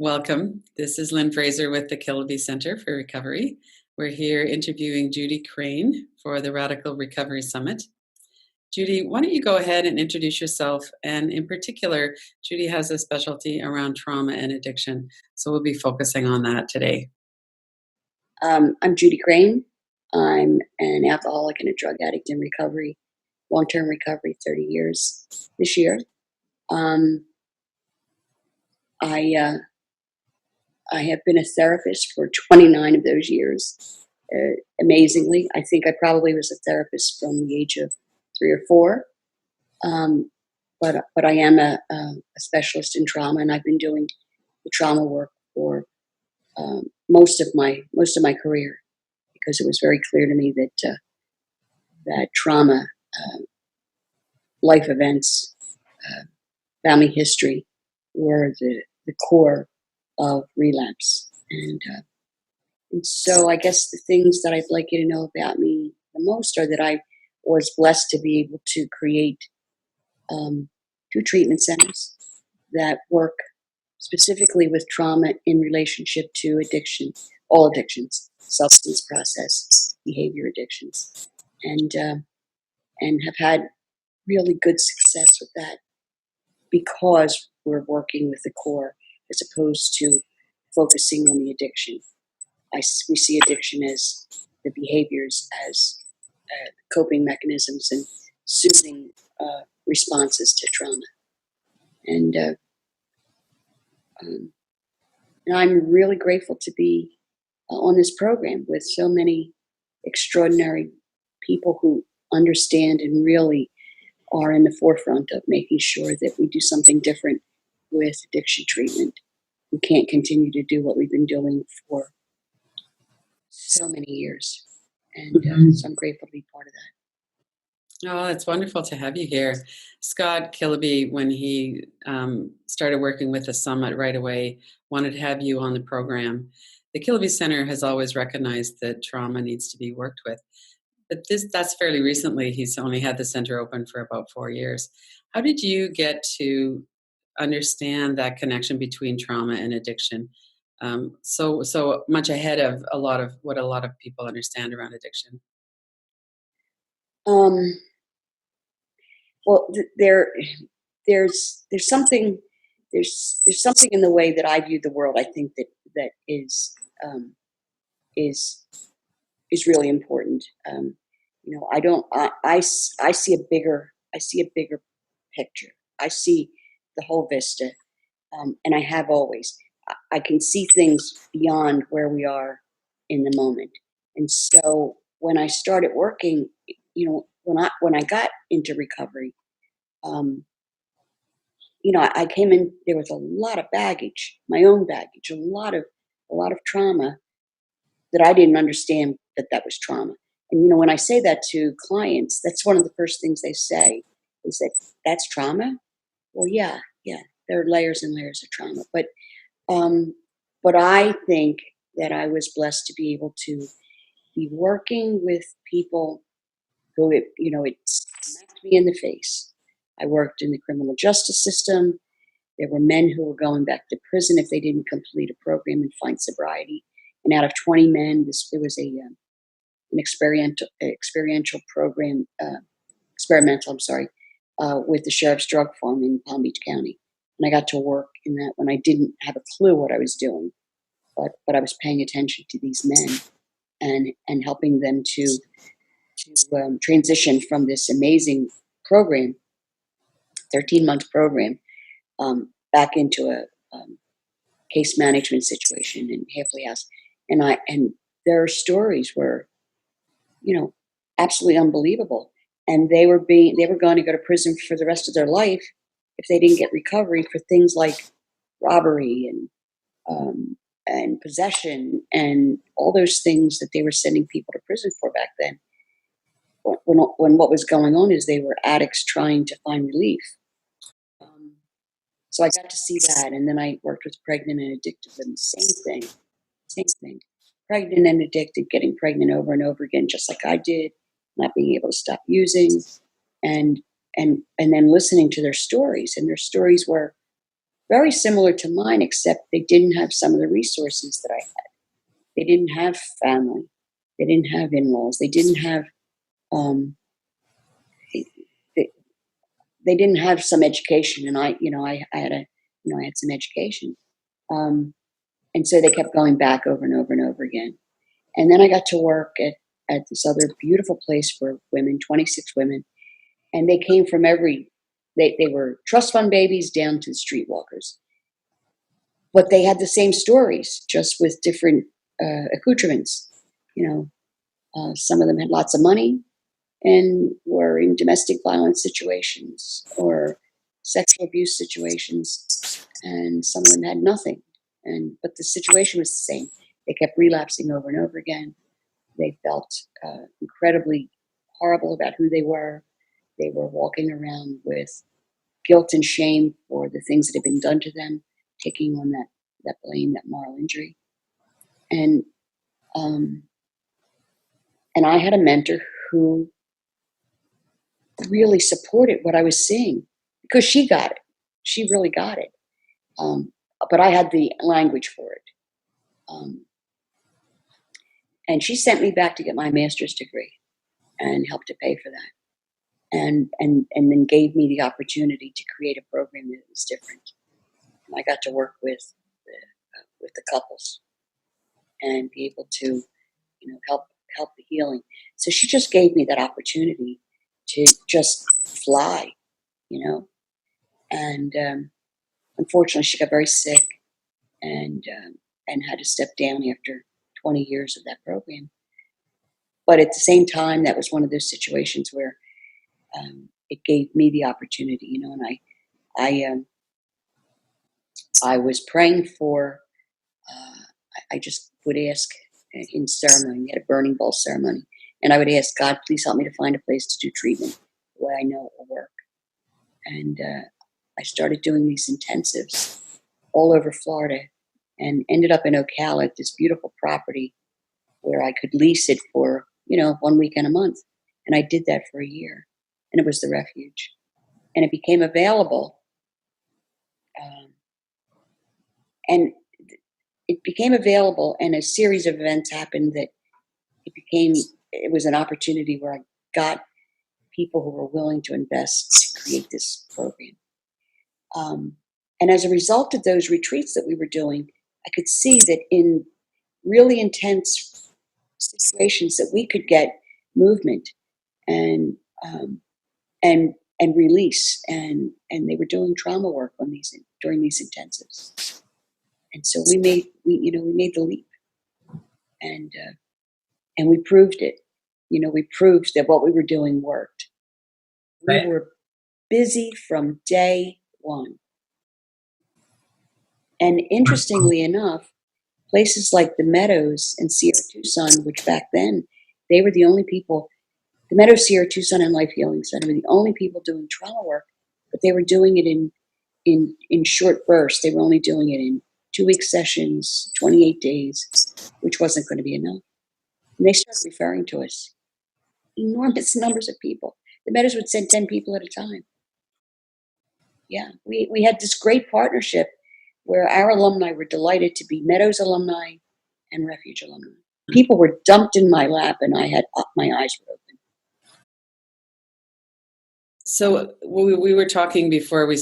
Welcome. This is Lynn Fraser with the Kiloby Center for Recovery. We're here interviewing Judy Crane for the Radical Recovery Summit. Judy, why don't you go ahead and introduce yourself? And in particular, Judy has a specialty around trauma and addiction. So we'll be focusing on that today. I'm Judy Crane. I'm an alcoholic and a drug addict in recovery, long-term recovery, 30 years this year. I have been a therapist for 29 of those years. Amazingly, I think I probably was a therapist from the age of 3 or 4. But I am a specialist in trauma, and I've been doing the trauma work for most of my career, because it was very clear to me that trauma, life events, family history were the core of relapse. And so I guess the things that I'd like you to know about me the most are that I was blessed to be able to create 2 treatment centers that work specifically with trauma in relationship to addiction, all addictions, substance, process, behavior addictions, and have had really good success with that because we're working with the core as opposed to focusing on the addiction. We see addiction as the behaviors as coping mechanisms and soothing responses to trauma. And I'm really grateful to be on this program with so many extraordinary people who understand and really are in the forefront of making sure that we do something different with addiction treatment. We can't continue to do what we've been doing for so many years. And so I'm grateful to be part of that. Oh, it's wonderful to have you here. Scott Kiloby, when he started working with the summit right away, wanted to have you on the program. The Kiloby Center has always recognized that trauma needs to be worked with. But that's fairly recently. He's only had the center open for about 4 years. How did you get to understand that connection between trauma and addiction so much ahead of what a lot of people understand around addiction? Well, there's something in the way that I view the world. I think that is really important. I see a bigger picture. I see the whole vista, and I have always. I can see things beyond where we are in the moment, and so when I started working, when I got into recovery, I came in there with a lot of baggage, my own baggage, a lot of trauma that I didn't understand that was trauma. And when I say that to clients, that's one of the first things they say is that's trauma. Well, yeah, there are layers and layers of trauma, but I think that I was blessed to be able to be working with people who it smacked me in the face. I worked in the criminal justice system. There were men who were going back to prison if they didn't complete a program and find sobriety. And out of 20 men, there was an experiential program, with the Sheriff's Drug Farm in Palm Beach County. And I got to work in that when I didn't have a clue what I was doing, but I was paying attention to these men and helping them to transition from this amazing program, 13-month program, back into a case management situation in halfway house. And their stories were, absolutely unbelievable. And they were going to go to prison for the rest of their life if they didn't get recovery for things like robbery and possession and all those things that they were sending people to prison for back then. When what was going on is they were addicts trying to find relief. So I got to see that, and then I worked with pregnant and addicted women. Same thing. Pregnant and addicted, getting pregnant over and over again, just like I did, not being able to stop using, and then listening to their stories. And their stories were very similar to mine, except they didn't have some of the resources that I had. They didn't have family. They didn't have in-laws. They didn't have they, they didn't have some education, and I had some education, and so they kept going back over and over and over again. And then I got to work at this other beautiful place for women, 26 women, and they came from they were trust fund babies down to streetwalkers, but they had the same stories, just with different accoutrements. Some of them had lots of money and were in domestic violence situations or sexual abuse situations, and some of them had nothing. But the situation was the same. They kept relapsing over and over again. They felt incredibly horrible about who they were. They were walking around with guilt and shame for the things that had been done to them, taking on that blame, that moral injury. And I had a mentor who really supported what I was seeing, because she got it. She really got it. But I had the language for it. And she sent me back to get my master's degree and helped to pay for that. And then gave me the opportunity to create a program that was different. And I got to work with the couples and be able to, help the healing. So she just gave me that opportunity to just fly, And unfortunately, she got very sick and had to step down after 20 years of that program. But at the same time, that was one of those situations where it gave me the opportunity, and I was praying for. I just would ask in ceremony. We had a burning bowl ceremony, and I would ask God, please help me to find a place to do treatment the way I know it will work. And I started doing these intensives all over Florida, and ended up in Ocala at this beautiful property where I could lease it for 1 weekend a month, and I did that for a year, and it was the refuge, and it became available. And it became available, and a series of events happened that it was an opportunity where I got people who were willing to invest to create this program. And as a result of those retreats that we were doing, I could see that in really intense situations that we could get movement and release, and they were doing trauma work during these intensives. And so we made the leap, and we proved it. We proved that what we were doing worked. Right. We were busy from day one. And interestingly enough, places like the Meadows and Sierra Tucson, which back then, they were the only people, the Meadows, Sierra Tucson, and Life Healing Center were the only people doing trauma work, but they were doing it in short bursts. They were only doing it in 2-week sessions, 28 days, which wasn't going to be enough. And they started referring to us. Enormous numbers of people. The Meadows would send 10 people at a time. Yeah, we had this great partnership where our alumni were delighted to be Meadows alumni and Refuge alumni. People were dumped in my lap, and my eyes were open. So we were talking before we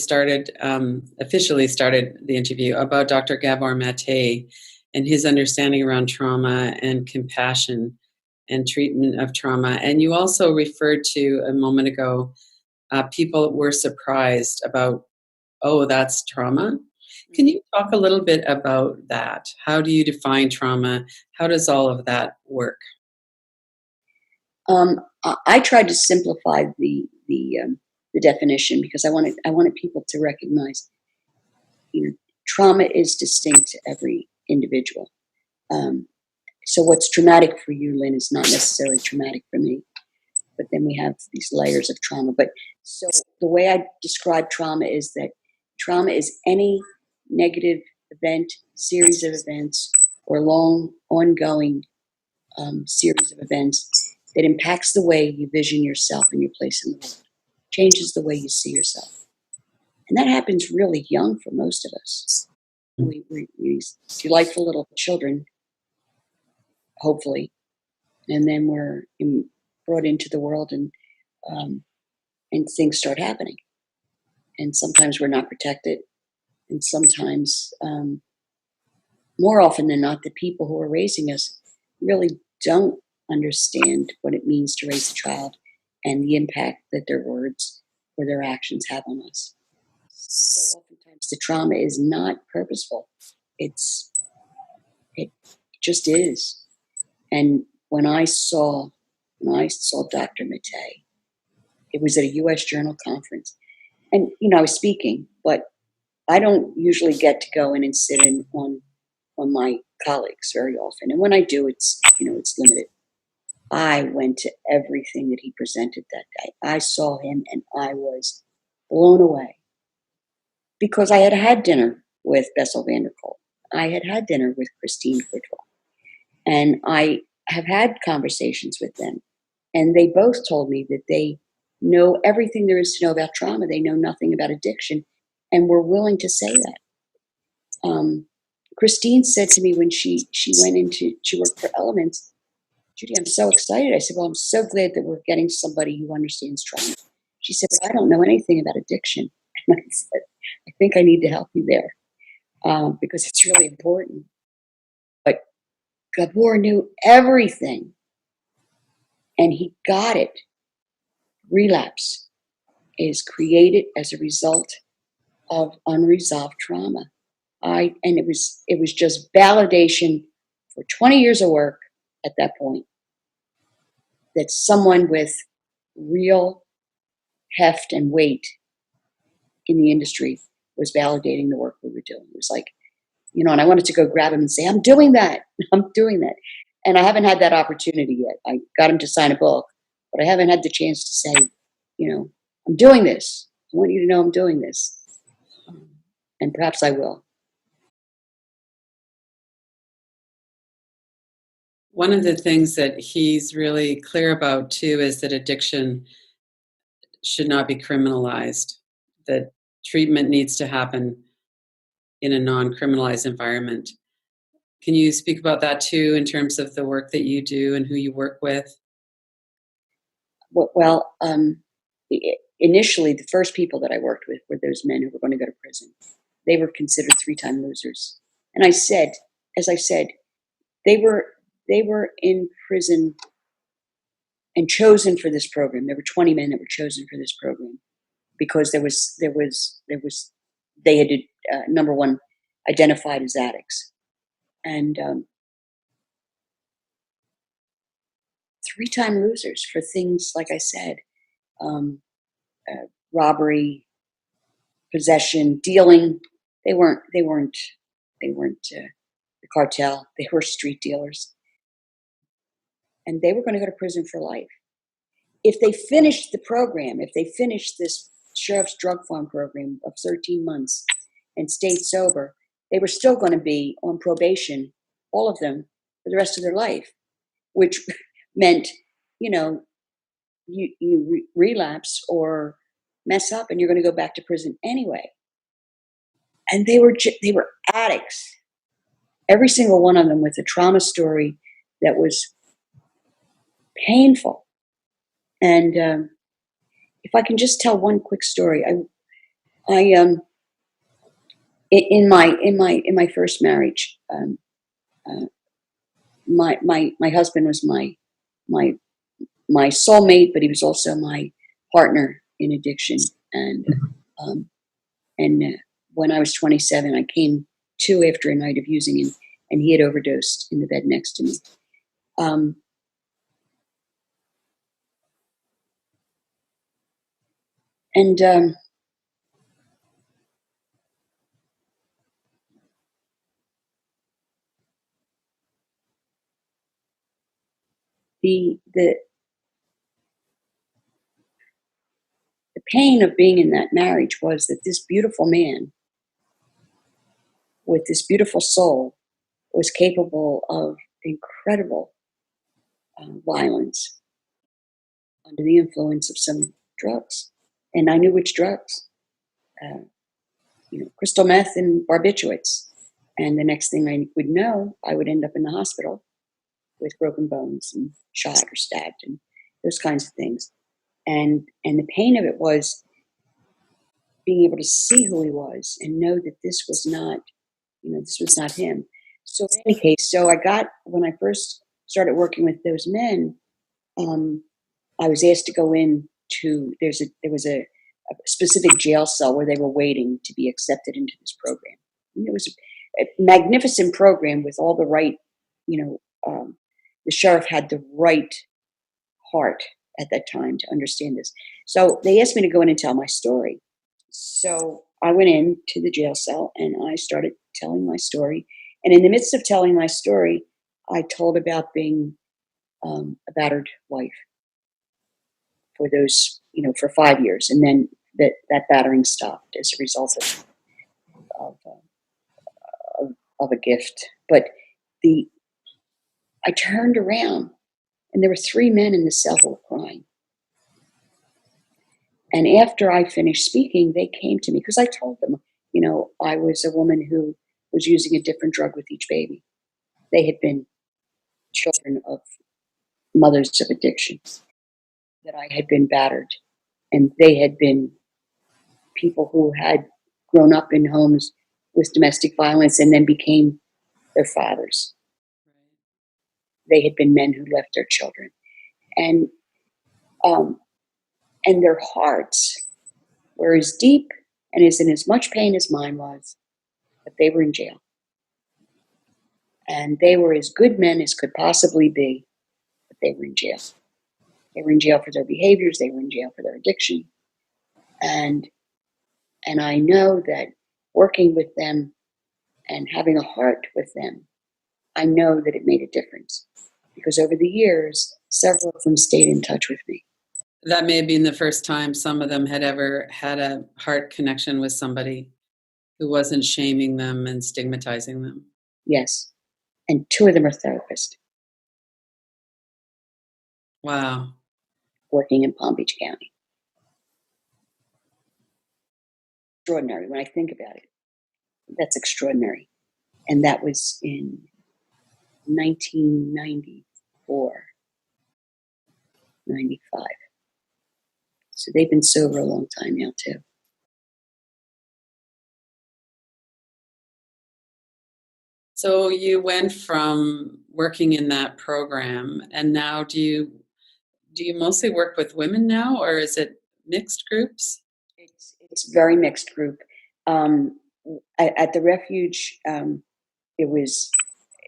officially started the interview, about Dr. Gabor Mate and his understanding around trauma and compassion and treatment of trauma. And you also referred to a moment ago, people were surprised about, oh, that's trauma. Can you talk a little bit about that? How do you define trauma? How does all of that work? I tried to simplify the definition, because I wanted people to recognize, trauma is distinct to every individual. So what's traumatic for you, Lynn, is not necessarily traumatic for me. But then we have these layers of trauma. But so the way I describe trauma is that trauma is any negative event, series of events, or long, ongoing series of events that impacts the way you vision yourself and your place in the world, changes the way you see yourself. And And that happens really young for most of us. We're these delightful little children, hopefully, and then we're brought into the world, um, and things start happening. And sometimes we're not protected, and sometimes, more often than not, the people who are raising us really don't understand what it means to raise a child and the impact that their words or their actions have on us. So oftentimes the trauma is not purposeful. It just is. And when I saw Dr. Mattei, it was at a U.S. Journal conference, and I was speaking, but I don't usually get to go in and sit in on my colleagues very often, and when I do, it's limited. I went to everything that he presented that day. I saw him, and I was blown away because I had had dinner with Bessel van der Kolk. I had had dinner with Christine Quidwell, and I have had conversations with them, and they both told me that they know everything there is to know about trauma. They know nothing about addiction, and were willing to say that. Christine said to me when she worked for Elements, Judy, I'm so excited. I said, well, I'm so glad that we're getting somebody who understands trauma. She said, but I don't know anything about addiction. And I said, I think I need to help you there, because it's really important. But Gabor knew everything, and he got it. Relapse is created as a result of unresolved trauma. And it was just validation for 20 years of work at that point that someone with real heft and weight in the industry was validating the work we were doing. It was like, and I wanted to go grab him and say, I'm doing that. I'm doing that. And I haven't had that opportunity yet. I got him to sign a book, but I haven't had the chance to say, I'm doing this. I want you to know I'm doing this. And perhaps I will. One of the things that he's really clear about too is that addiction should not be criminalized, that treatment needs to happen in a non-criminalized environment. Can you speak about that too in terms of the work that you do and who you work with? Well, initially, the first people that I worked with were those men who were going to go to prison. They were considered 3-time losers. And as I said, they were in prison and chosen for this program. There were 20 men that were chosen for this program because they had, number one, identified as addicts. And 3-time losers for things, like I said, robbery, possession, dealing. They weren't the cartel. They were street dealers. And they were going to go to prison for life. If they finished the program, if they finished this sheriff's drug farm program of 13 months and stayed sober, they were still going to be on probation, all of them, for the rest of their life, which meant, you relapse or mess up and you're going to go back to prison anyway. And they were addicts, every single one of them with a trauma story that was painful. And if I can just tell one quick story, in my first marriage, my husband was my soulmate, but he was also my partner in addiction. And when I was 27, I came to after a night of using him, and he had overdosed in the bed next to me. The pain of being in that marriage was that this beautiful man with this beautiful soul was capable of incredible violence under the influence of some drugs. And I knew which drugs. crystal meth and barbiturates. And the next thing I would know, I would end up in the hospital with broken bones and shot or stabbed and those kinds of things. And the pain of it was being able to see who he was and know that this was not, this was not him. So in any case, when I first started working with those men, I was asked to go in to, there was a specific jail cell where they were waiting to be accepted into this program. And it was a magnificent program with all the right, the sheriff had the right heart at that time to understand this. So they asked me to go in and tell my story. So I went in to the jail cell and I started telling my story. And in the midst of telling my story, I told about being a battered wife for those, for 5 years. And then that battering stopped as a result of a gift. But I turned around and there were 3 men in the cell who were crying. And after I finished speaking, they came to me because I told them, I was a woman who was using a different drug with each baby. They had been children of mothers of addiction, that I had been battered, and they had been people who had grown up in homes with domestic violence and then became their fathers. They had been men who left their children. And their hearts were as deep and as in as much pain as mine was, but they were in jail. And they were as good men as could possibly be, but they were in jail. They were in jail for their behaviors. They were in jail for their addiction. And I know that working with them and having a heart with them, I know that it made a difference. Because over the years, several of them stayed in touch with me. That may have been the first time some of them had ever had a heart connection with somebody who wasn't shaming them and stigmatizing them. Yes. And 2 of them are therapists. Wow. Working in Palm Beach County. Extraordinary when I think about it. That's extraordinary. And that was in 1994, 95. So they've been sober a long time now, too. So you went from working in that program, and now do you mostly work with women now, or is it mixed groups? It's very mixed group. At the refuge, it was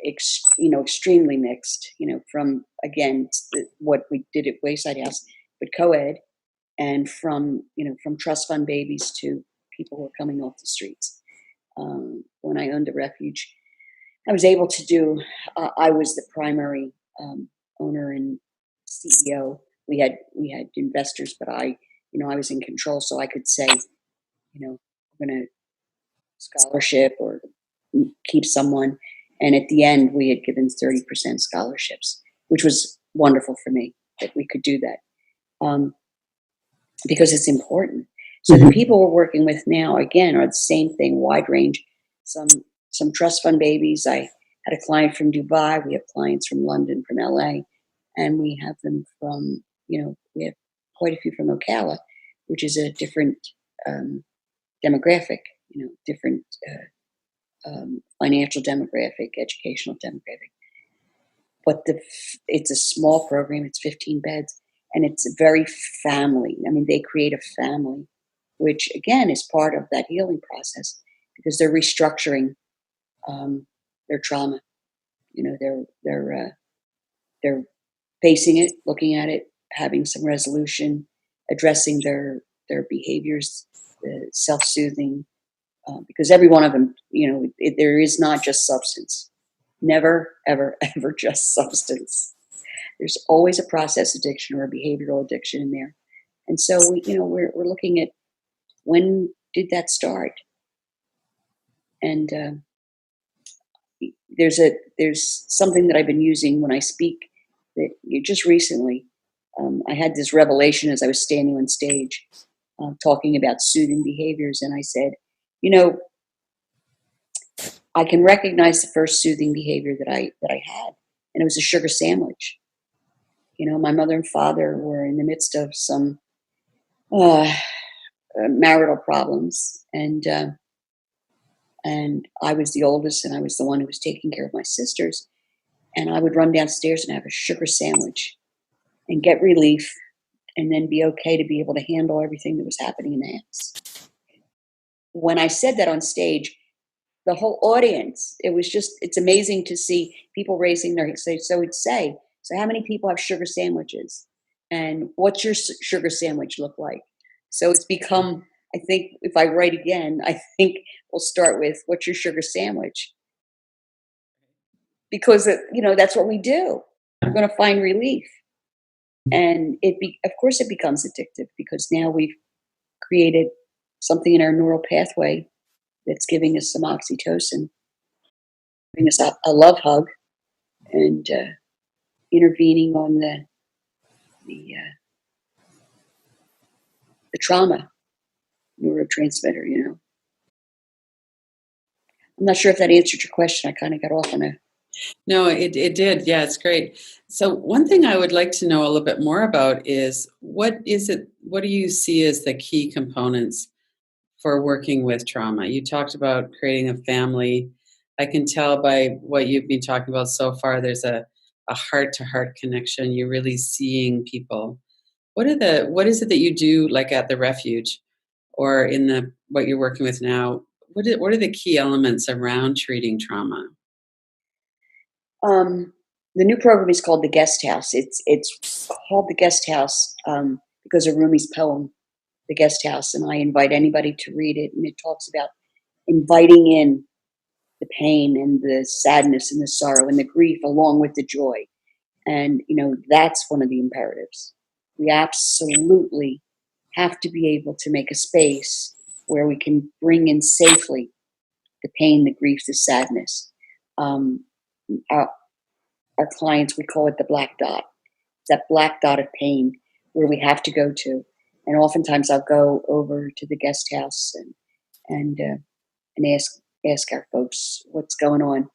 extremely mixed. From again what we did at Wayside House, but co-ed, and from trust fund babies to people who are coming off the streets. When I owned the refuge, I was able to do. I was the primary owner and CEO. We had investors, but I was in control, so I could say, we're going to scholarship or keep someone. And at the end, we had given 30% scholarships, which was wonderful for me that we could do that because it's important. So the people we're working with now, again, are the same thing, wide range. Some trust fund babies. I had a client from Dubai. We have clients from London, from LA, and we have them from, we have quite a few from Ocala, which is a different demographic, different financial demographic, educational demographic. But it's a small program. It's 15 beds, and it's very family. I mean, they create a family, which again is part of that healing process because they're restructuring their trauma. They're facing it, looking at it, having some resolution, addressing their behaviors, self-soothing. Because every one of them, there is not just substance. Never, ever, ever just substance. There's always a process addiction or a behavioral addiction in there. And so we're looking at when did that start? And there's something that I've been using when I speak that just recently, I had this revelation as I was standing on stage talking about soothing behaviors. And I said, You know, I can recognize the first soothing behavior that I had, and it was a sugar sandwich. My mother and father were in the midst of some uh, marital problems, and I was the oldest, and I was the one who was taking care of my sisters. And I would run downstairs and have a sugar sandwich and get relief, and then be okay to be able to handle everything that was happening in the house. When I said that on stage, the whole audience, it's amazing to see people raising their hands. So it'd say, so how many people have sugar sandwiches? And what's your sugar sandwich look like? So it's become, I think if I write again, I think we'll start with, what's your sugar sandwich? Because, that's what we do. We're going to find relief. And of course it becomes addictive, because now we've created something in our neural pathway that's giving us some oxytocin, giving us a love hug, and intervening on the trauma neurotransmitter. I'm not sure if that answered your question. I kind of got off on a. No, it did. Yeah, it's great. So one thing I would like to know a little bit more about is what do you see as the key components for working with trauma? You talked about creating a family. I can tell by what you've been talking about so far, there's a heart-to-heart connection. You're really seeing people. What is it that you do, like at the refuge or in what you're working with now? What are the key elements around treating trauma? The new program is called The Guest House. It's called The Guest House because of Rumi's poem, The Guest House, and I invite anybody to read it. And it talks about inviting in the pain and the sadness and the sorrow and the grief along with the joy. And, that's one of the imperatives. We absolutely have to be able to make a space where we can bring in safely the pain, the grief, the sadness. Our, our clients, we call it the black dot. That black dot of pain where we have to go to. And oftentimes I'll go over to the guest house and ask our folks what's going on.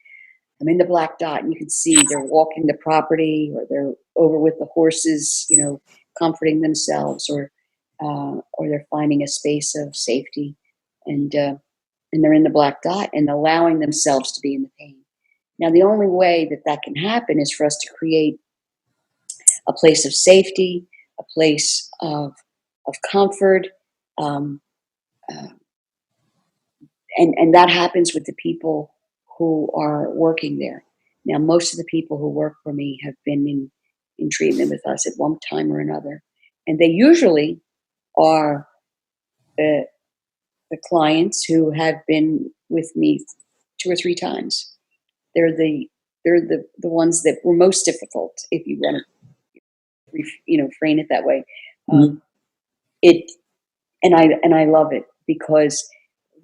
I'm in the black dot, and you can see they're walking the property, or they're over with the horses, comforting themselves, or they're finding a space of safety, and they're in the black dot and allowing themselves to be in the pain. Now, the only way that can happen is for us to create a place of safety, a place of comfort, um, uh, and that happens with the people who are working there. Now, most of the people who work for me have been in treatment with us at one time or another, and they usually are the clients who have been with me 2 or 3 times. They're the ones that were most difficult, if you want to frame it that way. Mhm. It and I love it, because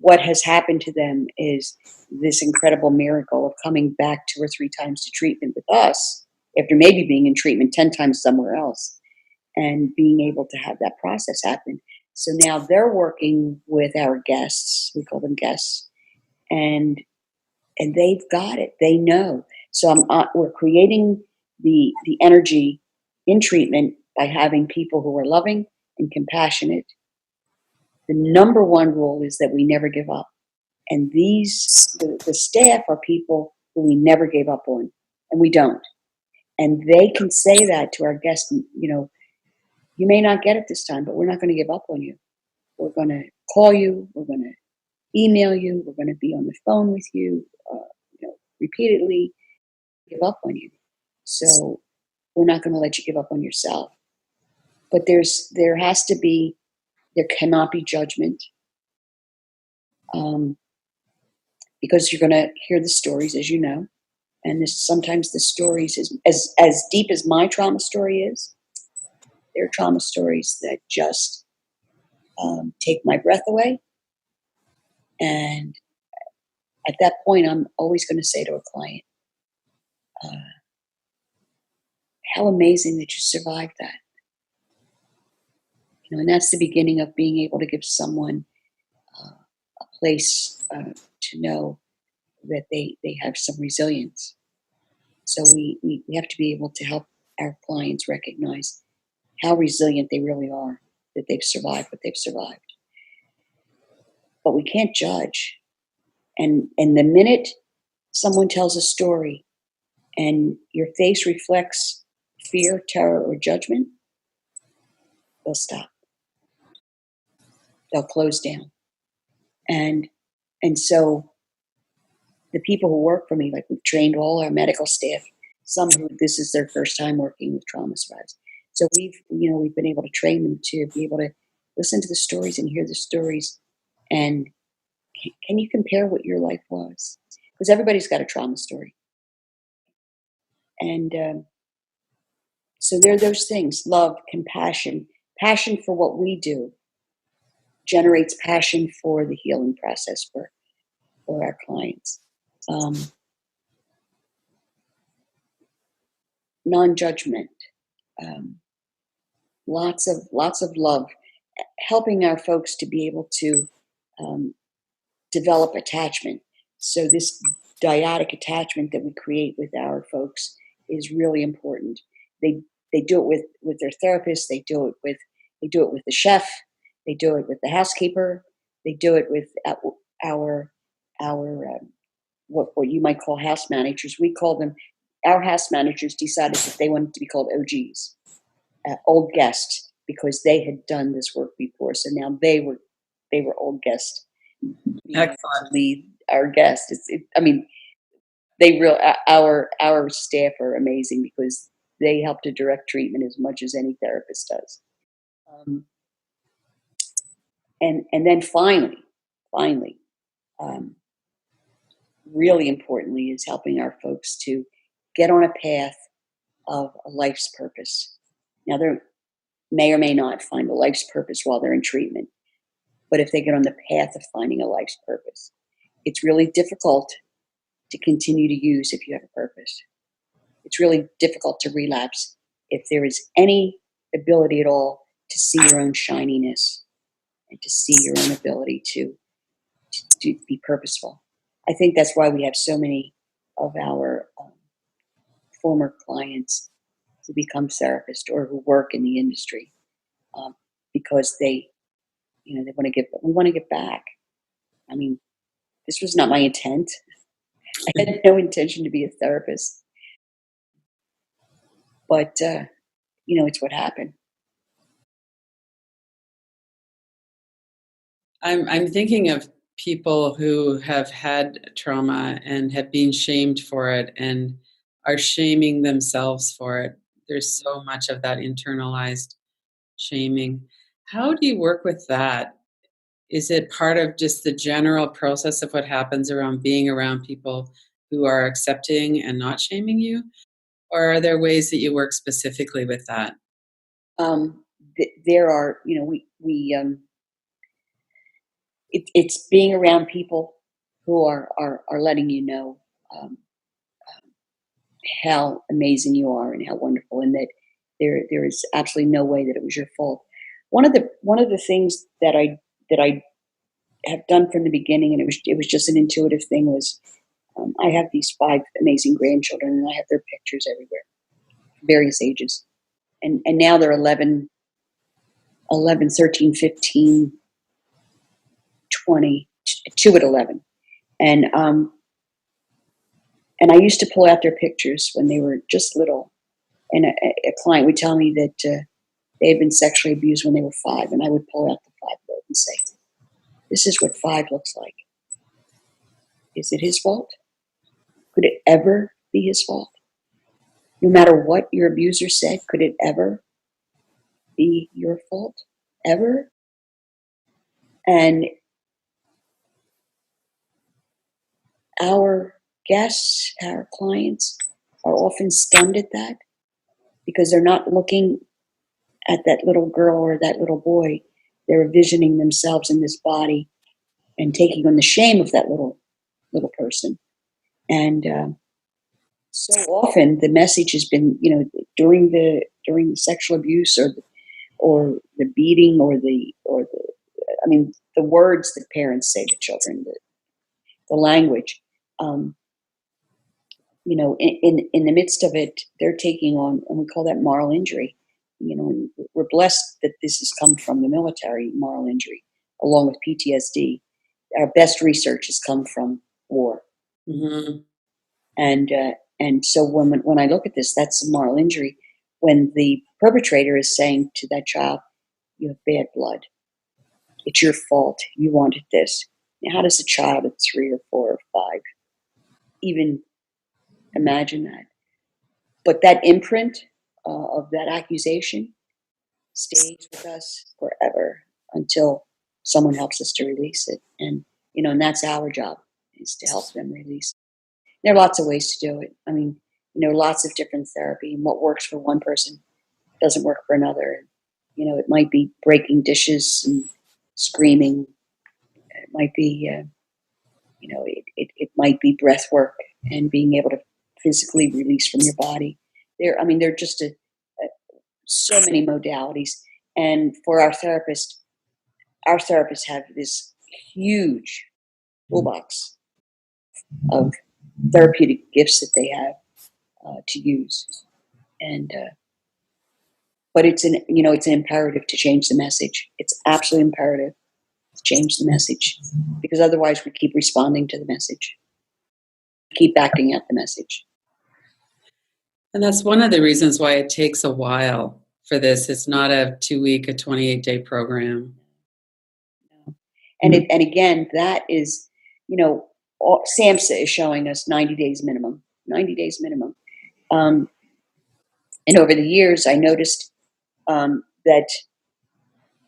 what has happened to them is this incredible miracle of coming back 2 or 3 times to treatment with us after maybe being in treatment 10 times somewhere else, and being able to have that process happen. So now they're working with our guests. We call them guests, and they've got it. They know. So we're creating the energy in treatment by having people who are loving and compassionate. The number one rule is that we never give up. And the staff are people who we never gave up on, and we don't. And they can say that to our guests, you may not get it this time, but we're not going to give up on you. We're going to call you. We're going to email you. We're going to be on the phone with you, repeatedly. Give up on you. So we're not going to let you give up on yourself. But there cannot be judgment. Because you're going to hear the stories, as you know, and sometimes the stories, as deep as my trauma story is, there are trauma stories that just take my breath away. And at that point, I'm always going to say to a client, how amazing that you survived that. And that's the beginning of being able to give someone a place to know that they have some resilience. So we have to be able to help our clients recognize how resilient they really are, that they've survived what they've survived. But we can't judge. And the minute someone tells a story and your face reflects fear, terror, or judgment, they'll stop. They'll close down. And so the people who work for me, like we've trained all our medical staff, some who this is their first time working with trauma survivors. So we've been able to train them to be able to listen to the stories and hear the stories. And can you compare what your life was? Because everybody's got a trauma story. And so there are those things: love, compassion, passion for what we do generates passion for the healing process for our clients. Non-judgment, lots of love, helping our folks to be able to develop attachment. So this dyadic attachment that we create with our folks is really important. They do it with their therapist. They do it with the chef. They do it with the housekeeper. They do it with our what you might call house managers. We call them, our house managers decided that they wanted to be called OGs, old guests, because they had done this work before. So now they were old guests. Excellent. Lead our guests. Our staff are amazing because they help to direct treatment as much as any therapist does. And then finally, really importantly, is helping our folks to get on a path of a life's purpose. Now, they may or may not find a life's purpose while they're in treatment, but if they get on the path of finding a life's purpose, it's really difficult to continue to use if you have a purpose. It's really difficult to relapse if there is any ability at all to see your own shininess and to see your own ability to be purposeful. I think that's why we have so many of our former clients who become therapists or who work in the industry, because they want to we want to get back. I mean, this was not my intent. I had no intention to be a therapist, but it's what happened. I'm thinking of people who have had trauma and have been shamed for it and are shaming themselves for it. There's so much of that internalized shaming. How do you work with that? Is it part of just the general process of what happens around being around people who are accepting and not shaming you? Or are there ways that you work specifically with that? There are, it's being around people who are letting you know how amazing you are and how wonderful, and that there is absolutely no way that it was your fault. One of the things that I have done from the beginning, and it was just an intuitive thing, was I have these 5 amazing grandchildren, and I have their pictures everywhere, various ages, and now they're 11, 13, 15, 20, 2 at 11, and I used to pull out their pictures when they were just little, and a client would tell me that they had been sexually abused when they were 5, and I would pull out the 5-year-old and say, "This is what 5 looks like. Is it his fault? Could it ever be his fault? No matter what your abuser said, could it ever be your fault? Ever?" And our guests, our clients, are often stunned at that because they're not looking at that little girl or that little boy. They're envisioning themselves in this body and taking on the shame of that little person. And so often the message has been, during the sexual abuse or the beating or the I mean, the words that parents say to children, the language, you know, in the midst of it, they're taking on, and we call that moral injury. You know, and we're blessed that this has come from the military, moral injury, along with PTSD. Our best research has come from war. Mm-hmm. And so when I look at this, that's a moral injury. When the perpetrator is saying to that child, "You have bad blood. It's your fault. You wanted this." Now, how does a child at 3 or 4 or 5 even imagine that? But that imprint of that accusation stays with us forever until someone helps us to release it. And, you know, and that's our job, is to help them release it. There are lots of ways to do it. I mean, you know, lots of different therapy. And what works for one person doesn't work for another. You know, it might be breaking dishes and screaming. It might be, you know, it might be breath work and being able to physically release from your body. I mean, there are just so many modalities. And for our therapists have this huge toolbox of therapeutic gifts that they have to use. And but it's an imperative to change the message. It's absolutely imperative to change the message, because otherwise we keep responding to the message, keep acting out the message. And that's one of the reasons why it takes a while for this. It's not a 2-week, a 28-day program. And again, that is, you know, SAMHSA is showing us 90 days minimum. 90 days minimum. And over the years, I noticed that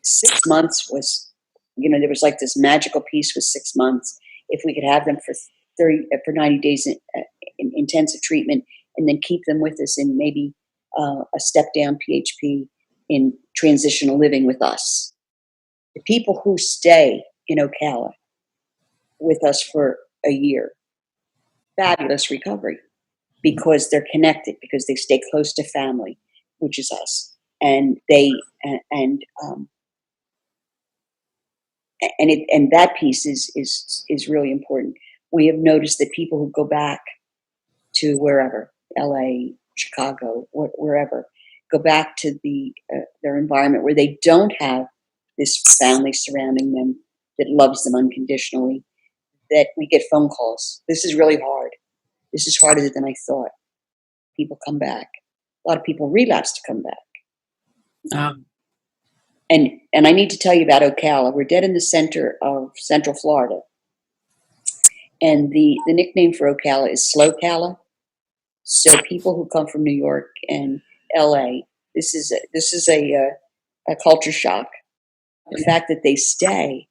6 months was, you know, there was like this magical piece with 6 months. If we could have them for 90 days in intensive treatment, and then keep them with us in maybe a step down PHP in transitional living with us. The people who stay in Ocala with us for a year, fabulous recovery, because they're connected, because they stay close to family, which is us, and that piece is really important. We have noticed that people who go back to wherever, LA, Chicago, wherever, go back to their environment where they don't have this family surrounding them that loves them unconditionally, that we get phone calls. This is really hard. This is harder than I thought. People come back. A lot of people relapse to come back. And I need to tell you about Ocala. We're dead in the center of Central Florida. And the nickname for Ocala is Slow Cala. So people who come from New York and LA, this is a culture shock. The fact that they stay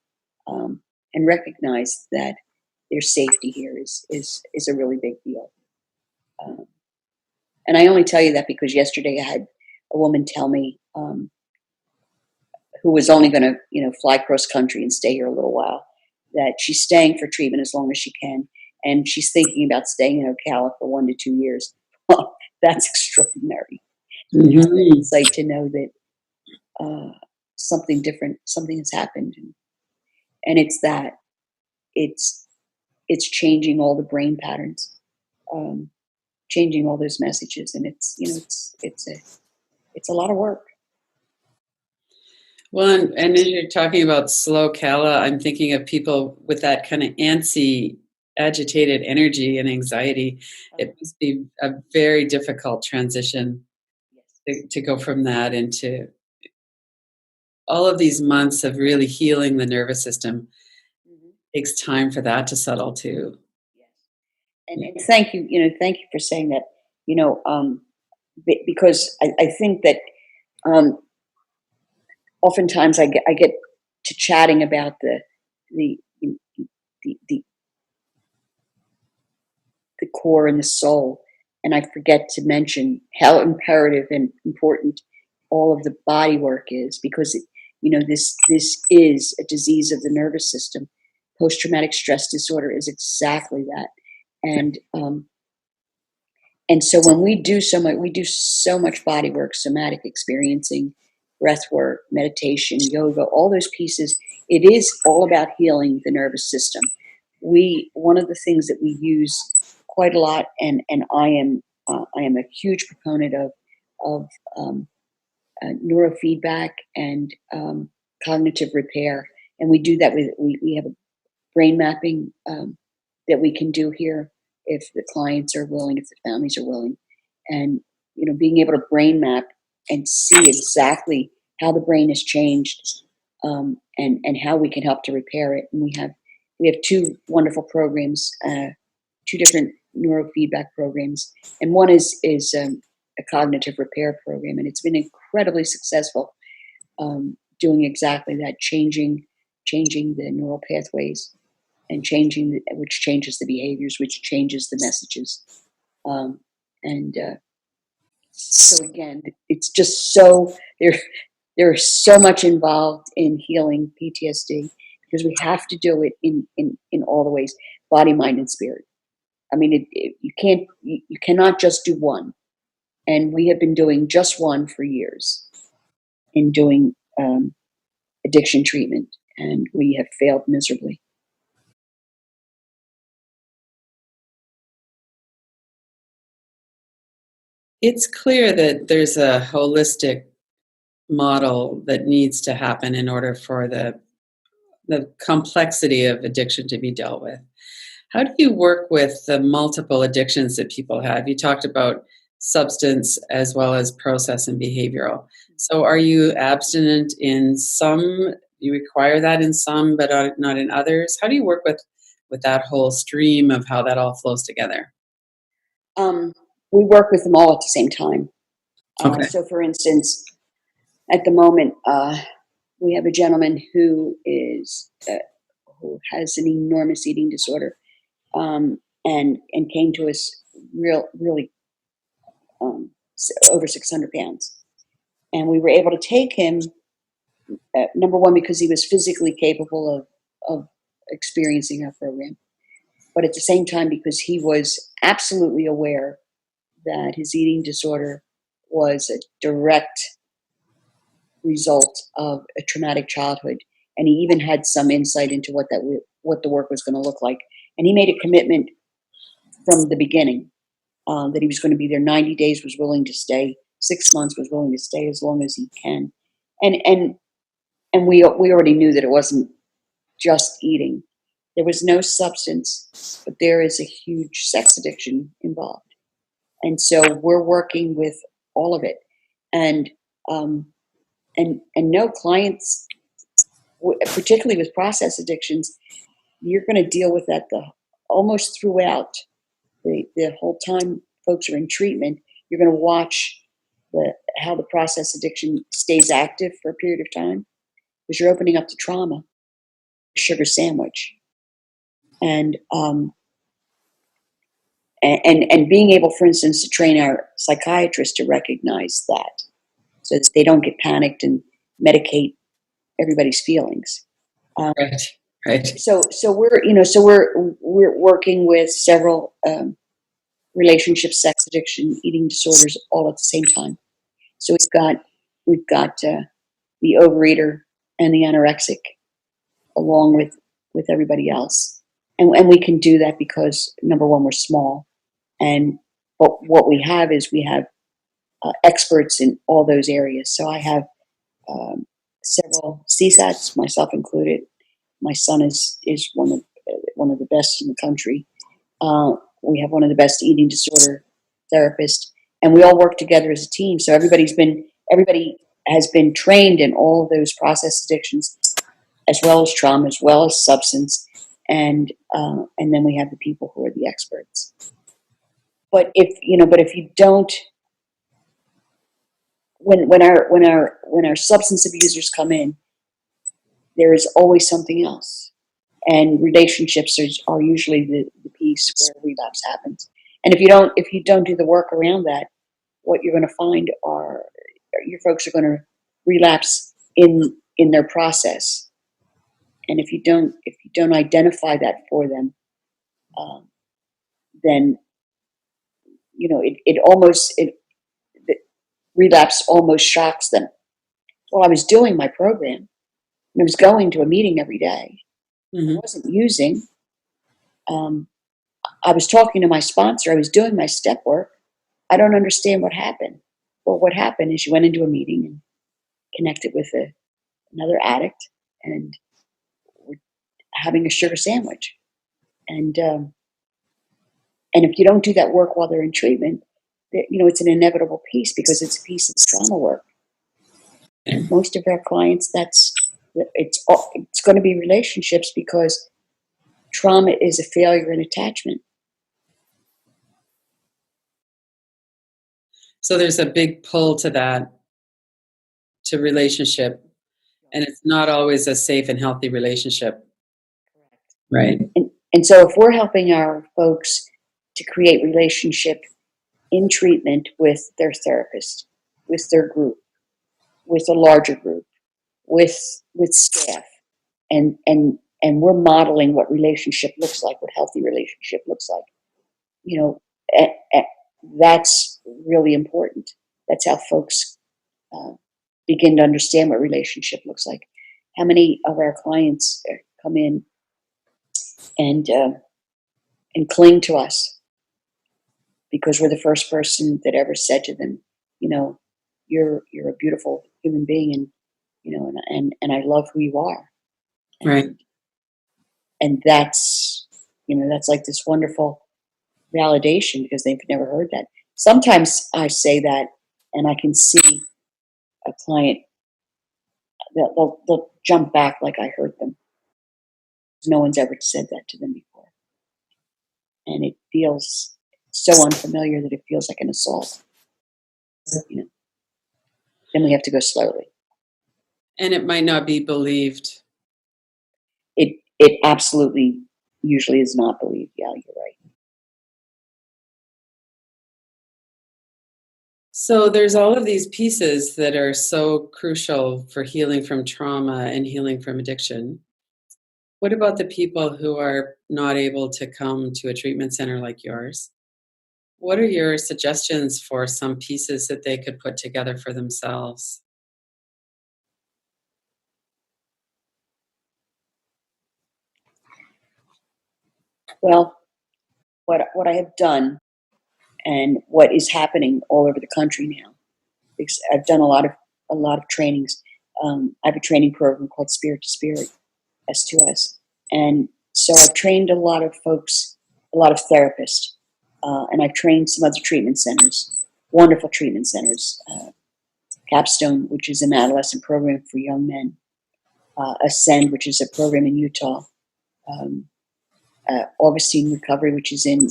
and recognize that their safety here is a really big deal. And I only tell you that because yesterday I had a woman tell me, who was only going to, you know, fly cross country and stay here a little while, that she's staying for treatment as long as she can, and she's thinking about staying in Ocala for 1 to 2 years. Well, that's extraordinary. Mm-hmm. Insight to know that something different, something has happened, and it's changing all the brain patterns, changing all those messages, and it's a lot of work. Well, and as you're talking about slow Cala, I'm thinking of people with that kind of antsy, agitated energy and anxiety. It must be a very difficult transition to go from that into all of these months of really healing the nervous system. Mm-hmm. It takes time for that to settle too. Yes. And thank you, thank you for saying that, because I think that oftentimes I get to chatting about the core and the soul, and I forget to mention how imperative and important all of the body work is, because this is a disease of the nervous system. Post-traumatic stress disorder is exactly that, and so when we do so much body work, somatic experiencing, breath work, meditation, yoga, all those pieces. It is all about healing the nervous system. One of the things that we use quite a lot, and I am a huge proponent of neurofeedback and cognitive repair, and we do that with we have a brain mapping that we can do here if the clients are willing, if the families are willing, and being able to brain map and see exactly how the brain has changed, and how we can help to repair it. And we have two wonderful programs, two different neurofeedback programs, and one is a cognitive repair program, and it's been incredibly successful, doing exactly that, changing the neural pathways and which changes the behaviors, which changes the messages, and so again, it's just so there's so much involved in healing PTSD, because we have to do it in all the ways, body, mind, and spirit. I mean, you cannot just do one, and we have been doing just one for years in doing addiction treatment, and we have failed miserably. It's clear that there's a holistic model that needs to happen in order for the complexity of addiction to be dealt with. How do you work with the multiple addictions that people have? You talked about substance as well as process and behavioral. So are you abstinent in some? You require that in some, but not in others? How do you work with that whole stream of how that all flows together? We work with them all at the same time. Okay. So, for instance, at the moment, we have a gentleman who has an enormous eating disorder, and came to us really over 600 pounds, and we were able to take him. Number one, because he was physically capable of experiencing our program, but at the same time, because he was absolutely aware that his eating disorder was a direct result of a traumatic childhood, and he even had some insight into what the work was going to look like. And he made a commitment from the beginning, that he was going to be there 90 days, was willing to stay 6 months, was willing to stay as long as he can, and we already knew that it wasn't just eating. There was no substance, but there is a huge sex addiction involved, and so we're working with all of it, and no clients, particularly with process addictions, you're going to deal with that almost throughout the whole time folks are in treatment. You're going to watch how the process addiction stays active for a period of time, because you're opening up to trauma, sugar sandwich, and being able, for instance, to train our psychiatrists to recognize that, so that they don't get panicked and medicate everybody's feelings. Right. Right. So we're working with several relationships, sex addiction, eating disorders, all at the same time. So we've got the overeater and the anorexic, along with everybody else, and we can do that because, number one, we're small, and but what we have is we have experts in all those areas. So I have several CSATs, myself included. My son is one of the best in the country. We have one of the best eating disorder therapists, and we all work together as a team. So everybody has been trained in all of those process addictions, as well as trauma, as well as substance, and then we have the people who are the experts. But if you don't, when our substance abusers come in, there is always something else, and relationships are usually the piece where relapse happens. And if you don't do the work around that, what you're going to find are your folks are going to relapse in their process. And if you don't identify that for them, then the relapse almost shocks them, Well, I was doing my program, and I was going to a meeting every day. I Hmm. wasn't using. Um, I was talking to my sponsor. I was doing my step work. I don't understand what happened. Well, what happened is you went into a meeting and connected with another addict and were having a sugar sandwich. And and if you don't do that work while they're in treatment, it's an inevitable piece because it's a piece of trauma work. And most of our clients, it's going to be relationships because trauma is a failure in attachment. So there's a big pull to that, to relationship, and it's not always a safe and healthy relationship. Right. And so if we're helping our folks to create relationship in treatment with their therapist, with their group, with a larger group, with staff, and we're modeling what relationship looks like, what healthy relationship looks like. You know, that's really important. That's how folks uh, begin to understand what relationship looks like. How many of our clients come in and cling to us because we're the first person that ever said to them, you know, you're a beautiful human being, and and I love who you are, Right. and that's like this wonderful validation because they've never heard that. Sometimes I say that, and I can see a client that they'll jump back like I heard them. No one's ever said that to them before, and it feels so unfamiliar that it feels like an assault. You know, then we have to go slowly. And it might not be believed. It absolutely usually is not believed. Yeah, you're right. So there's all of these pieces that are so crucial for healing from trauma and healing from addiction. What about the people who are not able to come to a treatment center like yours? What are your suggestions for some pieces that they could put together for themselves? Well, what I have done and what is happening all over the country now, because I've done a lot of trainings. I have a training program called Spirit to Spirit, S2S, and so I've trained a lot of folks, a lot of therapists, and I've trained some other treatment centers, wonderful treatment centers. Capstone, which is an adolescent program for young men, Ascend, which is a program in Utah, um, Augustine Recovery, which is in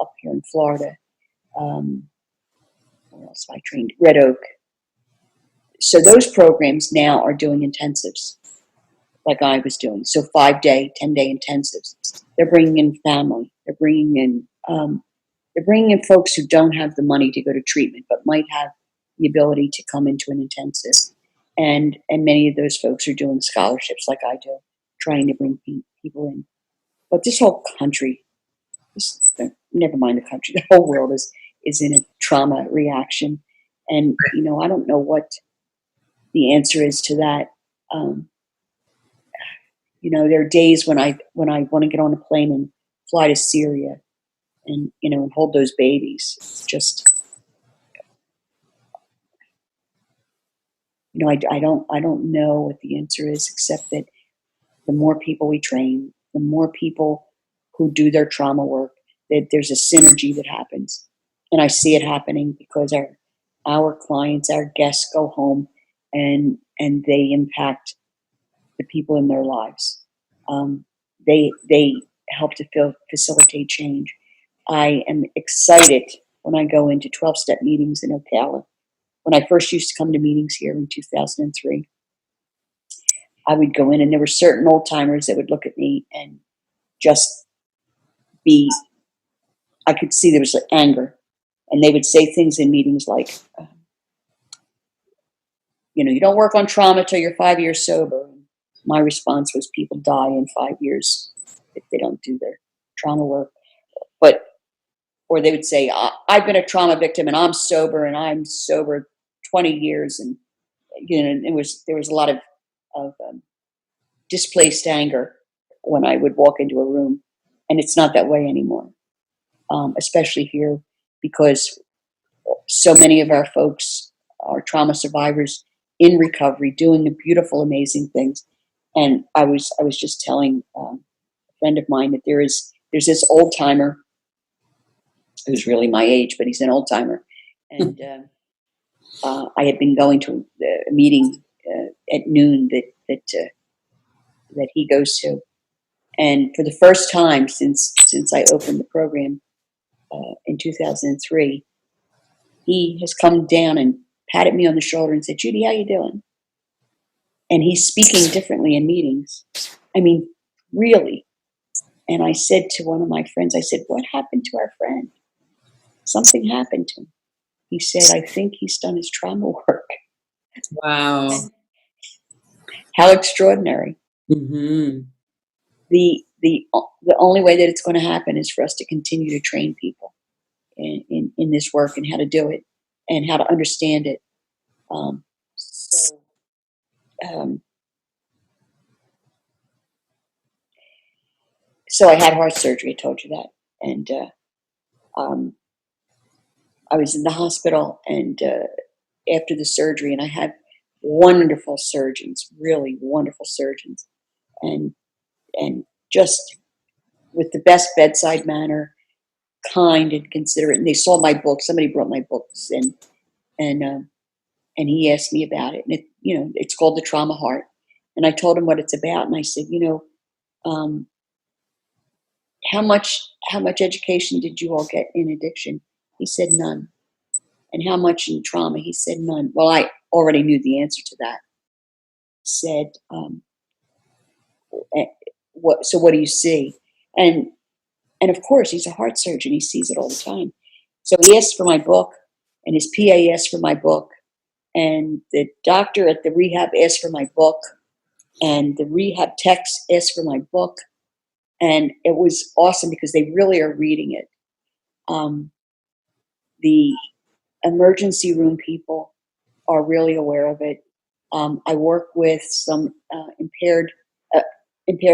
up here in Florida. Um, where else have I trained? Red Oak. So those programs now are doing intensives, like I was doing. So 5-day, 10-day intensives. They're bringing in family. They're bringing in folks who don't have the money to go to treatment, but might have the ability to come into an intensive. And many of those folks are doing scholarships, like I do, trying to bring people in. But this whole country, never mind the country, the whole world is in a trauma reaction, and I don't know what the answer is to that. Um, there are days when I want to get on a plane and fly to Syria and and hold those babies. It's just I don't know what the answer is, except that the more people we train, the more people who do their trauma work, that there's a synergy that happens. And I see it happening because our clients, our guests go home and they impact the people in their lives. They help to facilitate change. I am excited when I go into 12-step meetings in Ocala. When I first used to come to meetings here in 2003, I would go in and there were certain old timers that would look at me and just be, I could see there was anger. And they would say things in meetings like, you don't work on trauma till you're 5 years sober. And my response was, people die in 5 years if they don't do their trauma work. But, or they would say, I've been a trauma victim and I'm sober 20 years. And there was a lot of displaced anger when I would walk into a room, and it's not that way anymore. Especially here, because so many of our folks are trauma survivors in recovery, doing beautiful, amazing things. And I was just telling a friend of mine that there's this old timer who's really my age, but he's an old timer, and I had been going to a meeting at noon that he goes to, and for the first time since I opened the program in 2003, he has come down and patted me on the shoulder and said, "Judy, how you doing?" And he's speaking differently in meetings. I mean, really. And I said to one of my friends, I said, "What happened to our friend?" Something happened to him. He said, "I think he's done his trauma work." Wow. How extraordinary. Mm-hmm. The only way that it's going to happen is for us to continue to train people in this work and how to do it and how to understand it. So I had heart surgery. I told you that, and I was in the hospital, and after the surgery, and I had wonderful surgeons, really wonderful surgeons, and just with the best bedside manner, kind and considerate. And they saw my book. Somebody brought my books, and he asked me about it. And it's called The Trauma Heart. And I told him what it's about, and I said, how much education did you all get in addiction? He said none. And how much in trauma? He said none. Well, I already knew the answer to that. He said, what do you see? And of course, he's a heart surgeon. He sees it all the time. So he asked for my book, and his PA asked for my book, and the doctor at the rehab asked for my book, and the rehab techs asked for my book. And it was awesome because they really are reading it. The emergency room people are really aware of it. I work with some impaired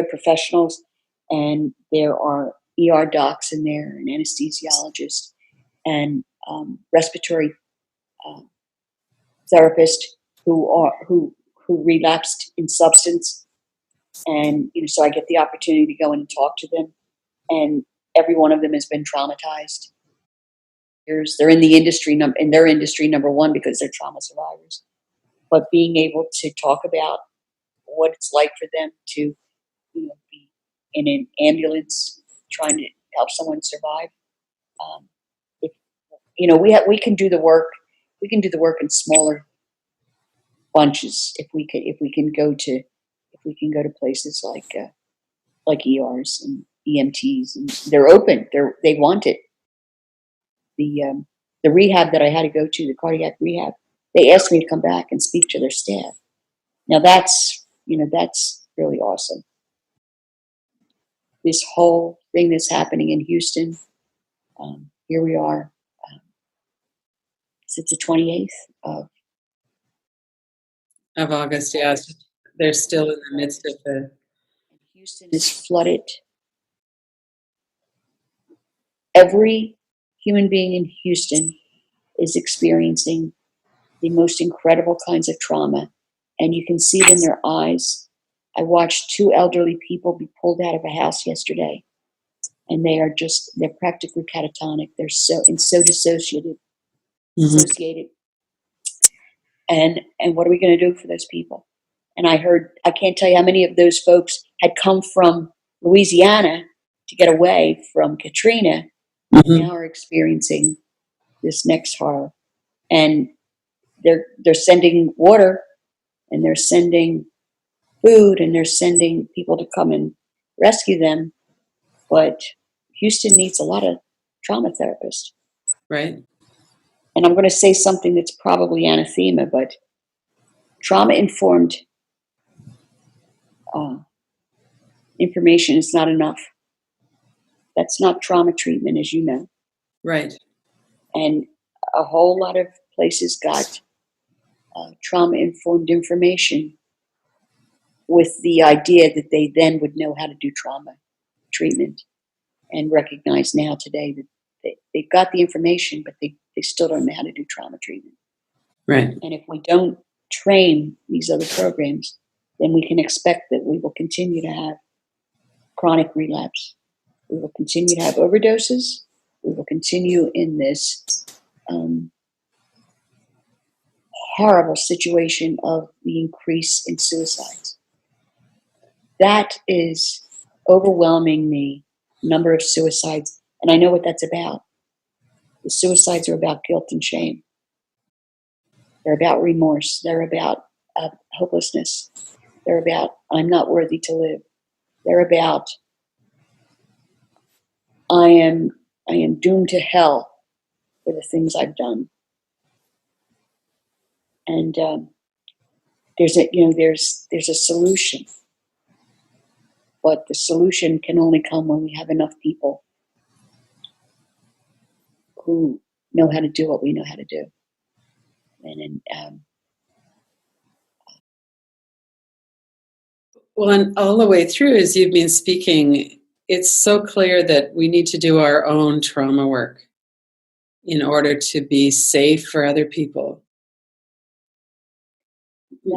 professionals, and there are ER docs in there, and anesthesiologists, and respiratory therapists who relapsed in substance, and so I get the opportunity to go in and talk to them, and every one of them has been traumatized. They're in the industry, in their industry, number one, because they're trauma survivors. But being able to talk about what it's like for them to be in an ambulance trying to help someone survive. We can do the work. We can do the work in smaller bunches if we can go to places like ERs and EMTs, and they're open. They want it. The rehab that I had to go to, the cardiac rehab, they asked me to come back and speak to their staff. Now that's really awesome. This whole thing that's happening in Houston, here we are. It's the 28th Of August, yes. They're still in the midst of the... Houston is flooded. Every human being in Houston is experiencing the most incredible kinds of trauma, and you can see it in their eyes. I watched two elderly people be pulled out of a house yesterday, and they're practically catatonic. They're so dissociated. Mm-hmm. And what are we going to do for those people? And I can't tell you how many of those folks had come from Louisiana to get away from Katrina, mm-hmm. now are experiencing this next horror. And they're sending water, and they're sending food, and they're sending people to come and rescue them. But Houston needs a lot of trauma therapists. Right. And I'm going to say something that's probably anathema, but trauma-informed information is not enough. That's not trauma treatment, as you know. Right. And a whole lot of places got trauma-informed information with the idea that they then would know how to do trauma treatment, and recognize now today that they've got the information, but they still don't know how to do trauma treatment. Right. And if we don't train these other programs, then we can expect that we will continue to have chronic relapse. We will continue to have overdoses. We will continue in this horrible situation of the increase in suicides. That is overwhelming the number of suicides, and I know what that's about. The suicides are about guilt and shame. They're about remorse. They're about hopelessness. They're about, I'm not worthy to live. They're about, I am doomed to hell for the things I've done. And there's a solution, but the solution can only come when we have enough people who know how to do what we know how to do. And Well, and all the way through, as you've been speaking, it's so clear that we need to do our own trauma work in order to be safe for other people.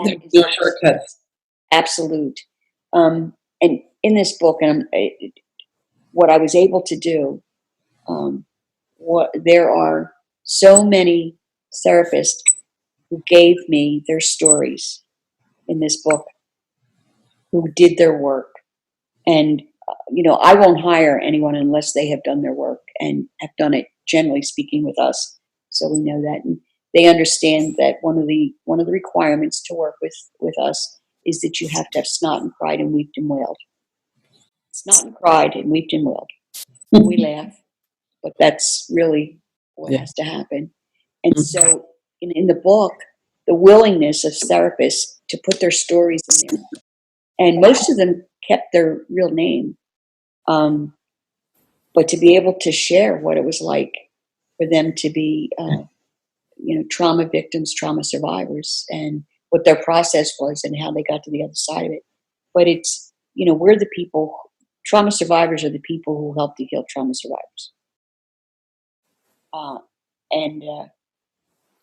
There's no shortcuts. Absolute. And in this book, what I was able to do, there are so many therapists who gave me their stories in this book, who did their work. And, I won't hire anyone unless they have done their work and have done it, generally speaking, with us. So we know that. And they understand that one of the requirements to work with us is that you have to have snot and cried and weeped and wailed. Snot and cried and weeped and wailed. We laugh, but that's really what has to happen. And so in the book, the willingness of therapists to put their stories in there, and most of them kept their real name, but to be able to share what it was like for them to be, trauma victims, trauma survivors, and what their process was and how they got to the other side of it. But it's, we're the people, trauma survivors are the people who help to heal trauma survivors. And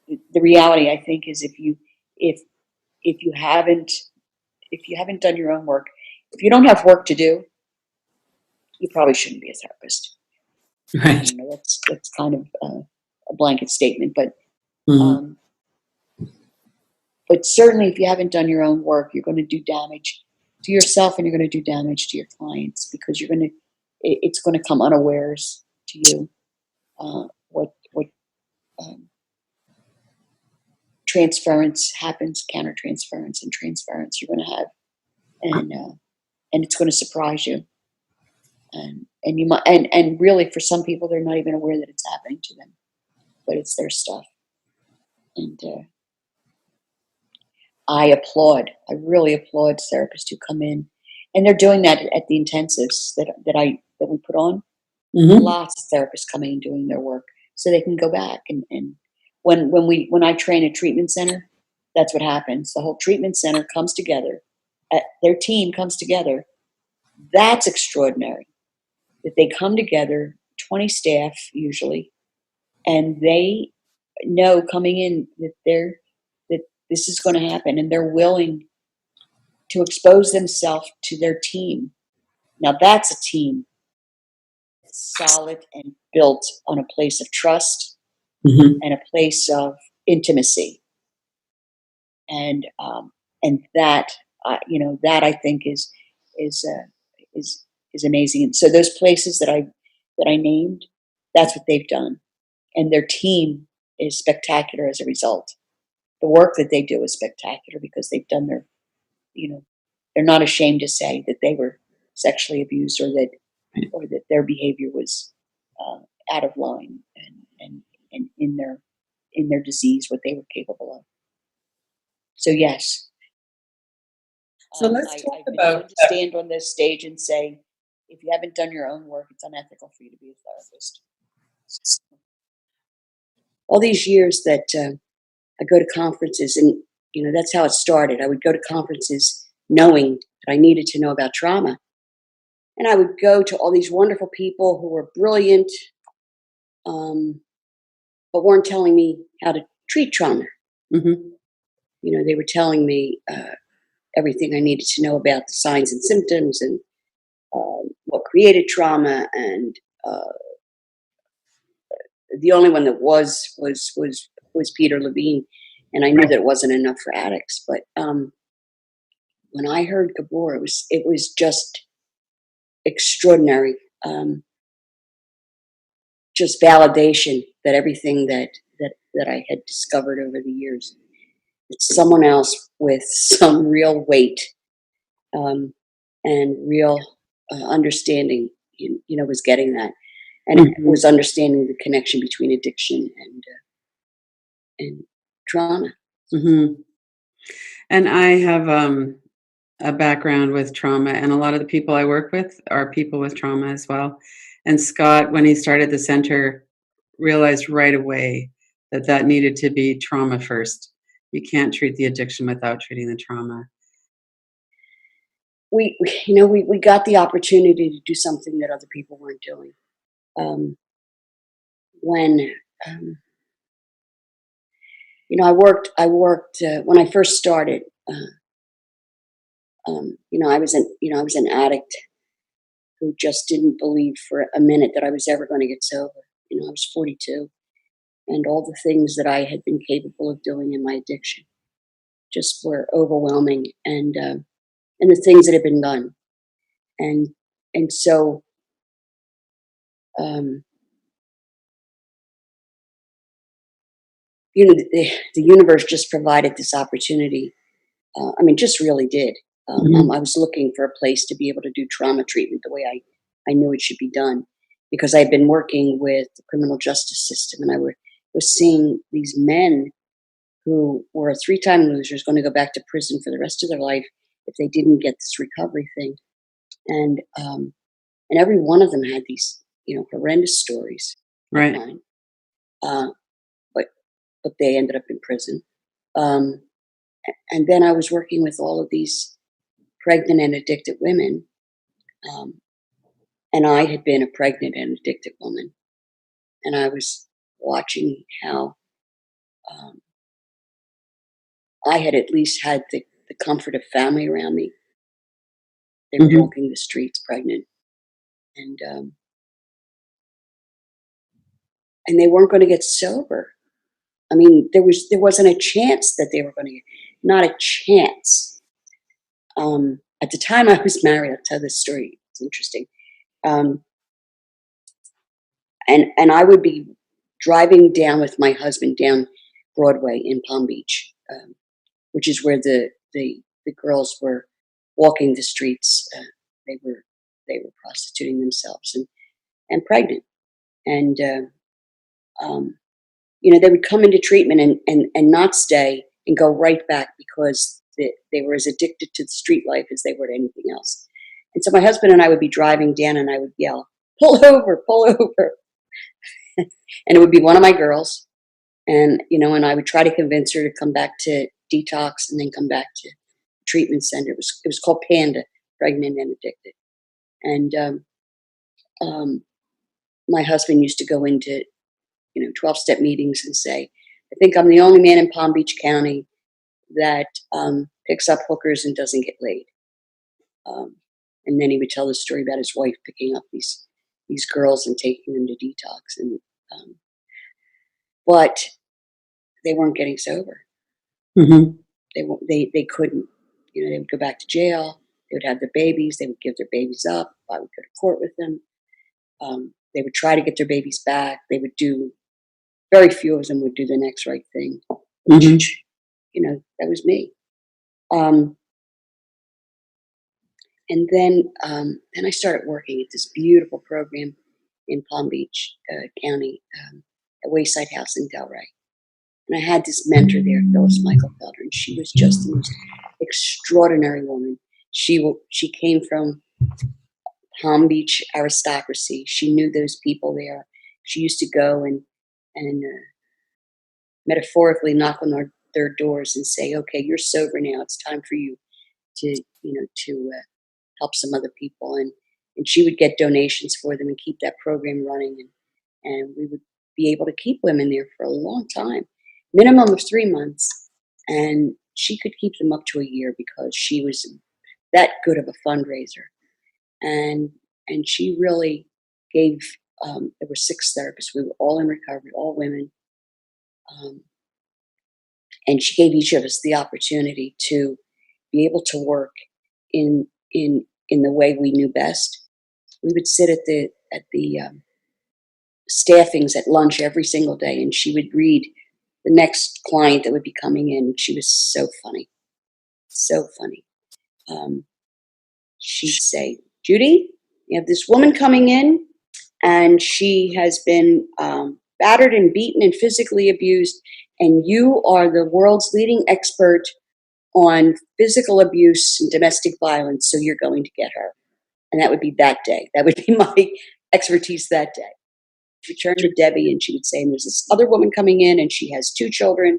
the reality, I think, is if you haven't done your own work, if you don't have work to do, you probably shouldn't be a therapist. Right. That's kind of a blanket statement, but but certainly, if you haven't done your own work, you're going to do damage to yourself, and you're going to do damage to your clients, because it's going to come unawares to you. What transference happens, countertransference and transference you're going to have, and it's going to surprise you. And you might, and really, for some people, they're not even aware that it's happening to them, but it's their stuff. And I really applaud therapists who come in, and they're doing that at the intensives that we put on. Lots of therapists coming and doing their work so they can go back. And when I train a treatment center, that's what happens. The whole treatment center comes together. Their team comes together. That's extraordinary. That they come together, 20 staff usually, and they know coming in that this is going to happen, and they're willing to expose themselves to their team. Now that's a team solid and built on a place of trust and a place of intimacy, and that that I think is amazing. And so those places that I named, that's what they've done, and their team is spectacular as a result. The work that they do is spectacular because they've done their, they're not ashamed to say that they were sexually abused, or that their behavior was out of line, and in their disease, what they were capable of. So yes. So let's talk I've been about able to stand on this stage and say, if you haven't done your own work, it's unethical for you to be a therapist. All these years that I go to conferences, and that's how it started. I would go to conferences knowing that I needed to know about trauma, and I would go to all these wonderful people who were brilliant, um, but weren't telling me how to treat trauma. Mm-hmm. They were telling me everything I needed to know about the signs and symptoms and what created trauma, and the only one that was Peter Levine, and I knew that it wasn't enough for addicts. But when I heard Gabor, it was just extraordinary, just validation that everything that I had discovered over the years, that someone else with some real weight and real understanding, was getting that, and it Mm-hmm. was understanding the connection between addiction and trauma. Mm-hmm. And I have a background with trauma, and a lot of the people I work with are people with trauma as well. And Scott, when he started the center, realized right away that that needed to be trauma first. You can't treat the addiction without treating the trauma. We got the opportunity to do something that other people weren't doing. Um, when I worked when I first started. I was an addict who just didn't believe for a minute that I was ever going to get sober. I was 42, and all the things that I had been capable of doing in my addiction just were overwhelming, and the things that had been done, and and so um, the universe just provided this opportunity. Just really did. Mm-hmm. I was looking for a place to be able to do trauma treatment the way I knew it should be done, because I had been working with the criminal justice system, and was seeing these men who were three-time losers going to go back to prison for the rest of their life if they didn't get this recovery thing. And every one of them had these horrendous stories like Right. mine, uh, but they ended up in prison. Um, and then I was working with all of these pregnant and addicted women, um, and I had been a pregnant and addicted woman, and I was watching how um, I had at least had the comfort of family around me. They were Mm-hmm. walking the streets pregnant, and they weren't going to get sober. There wasn't a chance that they were going to get, not a chance. At the time I was married, I'll tell this story. It's interesting. Um, and I would be driving down with my husband down Broadway in Palm Beach, which is where the girls were walking the streets. They were prostituting themselves and pregnant, and um, they would come into treatment and not stay and go right back because they were as addicted to the street life as they were to anything else. And so my husband and I would be driving down, and I would yell, "Pull over, pull over." And it would be one of my girls. And I would try to convince her to come back to detox and then come back to treatment center. It was called Panda, Pregnant and Addicted. And um, my husband used to go into 12-step meetings and say, "I think I'm the only man in Palm Beach County that picks up hookers and doesn't get laid." Um, and then he would tell the story about his wife picking up these girls and taking them to detox, and um, but they weren't getting sober. Mm-hmm. They couldn't. They would go back to jail. They would have their babies. They would give their babies up. I would go to court with them. They would try to get their babies back. They would do. Very few of them would do the next right thing, which Mm-hmm. that was me. Um, and then I started working at this beautiful program in Palm Beach County, at Wayside House in Delray. And I had this mentor there, Phyllis Michael Felder, and she was just the most extraordinary woman. She came from Palm Beach aristocracy. She knew those people there. She used to go and metaphorically knock on their doors and say, okay, you're sober now. It's time for you to, to help some other people. And she would get donations for them and keep that program running. And we would be able to keep women there for a long time, minimum of 3 months. And she could keep them up to a year because she was that good of a fundraiser. And she really gave, there were 6 therapists. We were all in recovery, all women. And she gave each of us the opportunity to be able to work in the way we knew best. We would sit at the staffings at lunch every single day, and she would read the next client that would be coming in. She was so funny, so funny. She'd say, Judy, you have this woman coming in, and she has been battered and beaten and physically abused, and you are the world's leading expert on physical abuse and domestic violence, so you're going to get her. And that would be that day. That would be my expertise that day. She'd turn to Debbie and she would say, and there's this other woman coming in and she has 2 children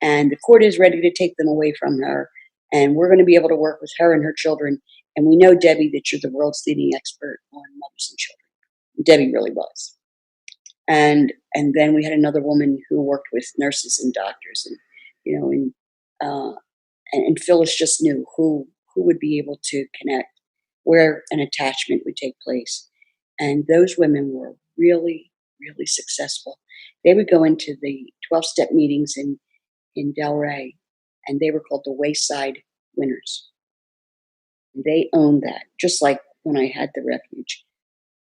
and the court is ready to take them away from her. And we're going to be able to work with her and her children. And we know, Debbie, that you're the world's leading expert on mothers and children. Debbie really was. And then we had another woman who worked with nurses and doctors, and Phyllis just knew who would be able to connect, where an attachment would take place. And those women were really, really successful. They would go into the 12-step meetings in Delray, and they were called the Wayside Winners. They owned that, just like when I had the refuge.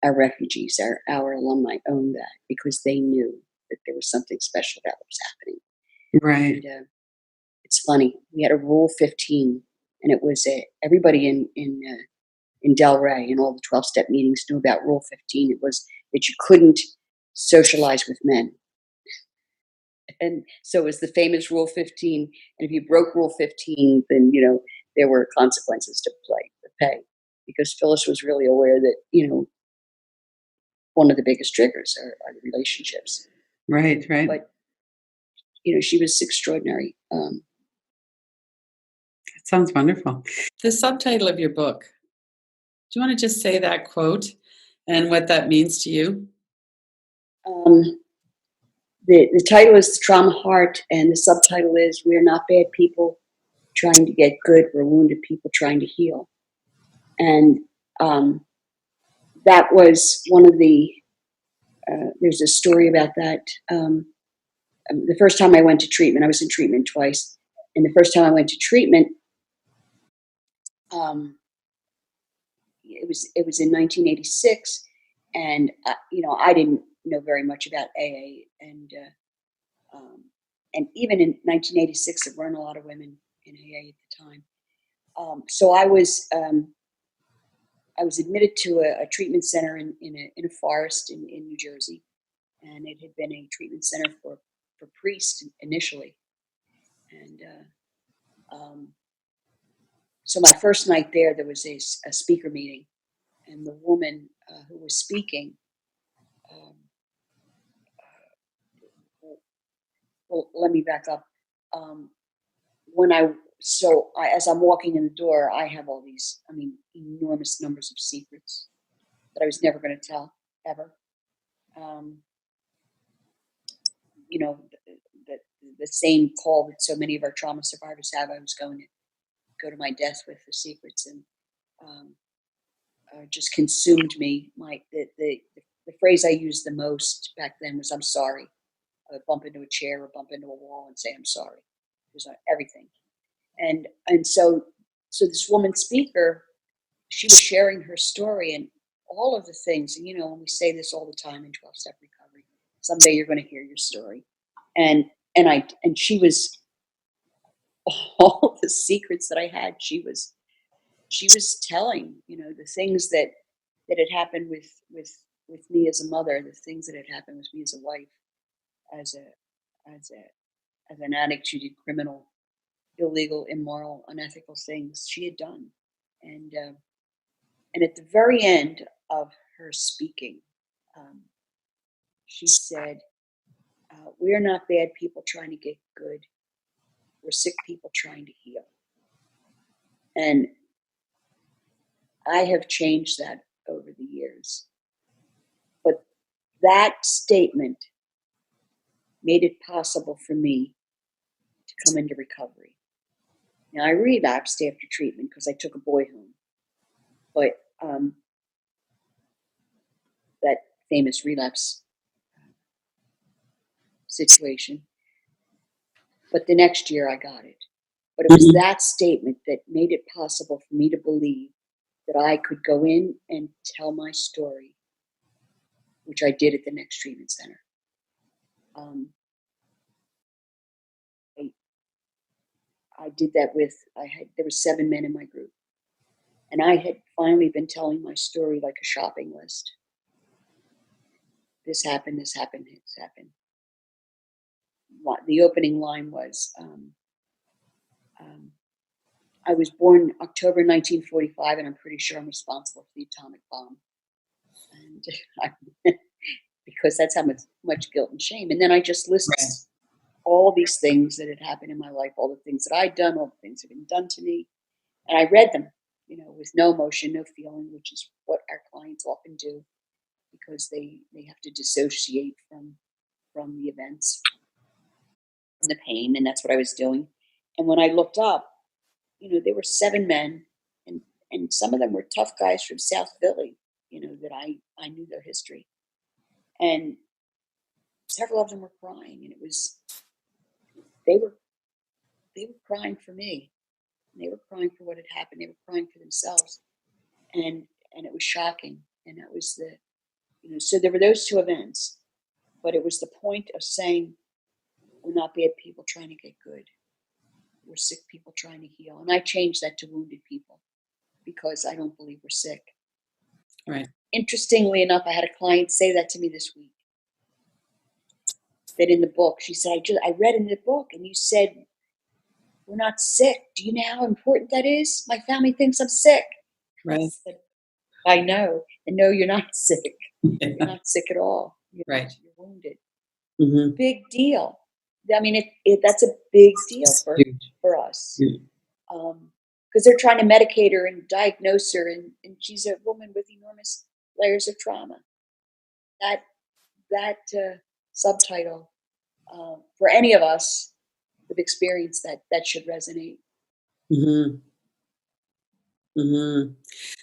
Our refugees, our alumni owned that because they knew that there was something special about what was happening. Right. And, it's funny. We had a Rule 15, and it was everybody in Delray and all the 12-step meetings knew about Rule 15. It was that you couldn't socialize with men. And so it was the famous Rule 15. And if you broke Rule 15, then, there were consequences to pay. Because Phyllis was really aware that, one of the biggest triggers are the relationships. Right. But, she was extraordinary. It sounds wonderful. The subtitle of your book, do you want to just say that quote and what that means to you? The title is The Trauma Heart, and the subtitle is We're Not Bad People Trying to Get Good, We're Wounded People Trying to Heal. And that was one of the, there's a story about that. The first time I went to treatment, I was in treatment twice, and the first time I went to treatment, it was in 1986, and I didn't know very much about AA, and even in 1986, there weren't a lot of women in AA at the time. So I was admitted to a treatment center in a forest in New Jersey, and it had been a treatment center for priests initially, and so my first night there was a speaker meeting, and the woman who was speaking, well, let me back up. As I'm walking in the door, I have all these, enormous numbers of secrets that I was never going to tell, ever. The same call that so many of our trauma survivors have, I was going to go to my death with the secrets, and just consumed me. The phrase I used the most back then was "I'm sorry." I would bump into a chair or bump into a wall and say "I'm sorry." It was everything, and so this woman speaker, she was sharing her story and all of the things. And and we say this all the time in 12-step recovery. Someday you're going to hear your story, and she was all the secrets that I had. She was telling, the things that had happened with me as a mother, the things that had happened with me as a wife, as an addict who did criminal, illegal, immoral, unethical things she had done. And at the very end of her speaking, she said, We are not bad people trying to get good. We're sick people trying to heal. And I have changed that over the years. But that statement made it possible for me to come into recovery. Now, I relapsed after treatment because I took a boy home. But that famous relapse situation. But the next year I got it. But it was that statement that made it possible for me to believe that I could go in and tell my story, which I did at the next treatment center. I did that there were 7 men in my group. And I had finally been telling my story like a shopping list. This happened, this happened, this happened. The opening line was, I was born October 1945, and I'm pretty sure I'm responsible for the atomic bomb. And because that's how much guilt and shame. And then I just listed all these things that had happened in my life, all the things that I'd done, all the things that had been done to me. And I read them, with no emotion, no feeling, which is what our clients often do because they have to dissociate from the events, from the pain, and that's what I was doing. And when I looked up, there were 7 men, and some of them were tough guys from South Philly, that I knew their history. And several of them were crying, and they were crying for me. They were crying for what had happened. They were crying for themselves. And it was shocking. And that was so there were those 2 events, but it was the point of saying, we're not bad people trying to get good. We're sick people trying to heal. And I changed that to wounded people because I don't believe we're sick. Right. Interestingly enough, I had a client say that to me this week. That in the book, she said, I read in the book and you said, we're not sick. Do you know how important that is? My family thinks I'm sick. Right. I said, I know. And no, you're not sick. You're not sick at all. You're wounded. Mm-hmm. Big deal. I mean, that's a big deal for us. Because they're trying to medicate her and diagnose her, and she's a woman with enormous layers of trauma. That subtitle, for any of us who've experienced that should resonate. Mm-hmm. Mm-hmm.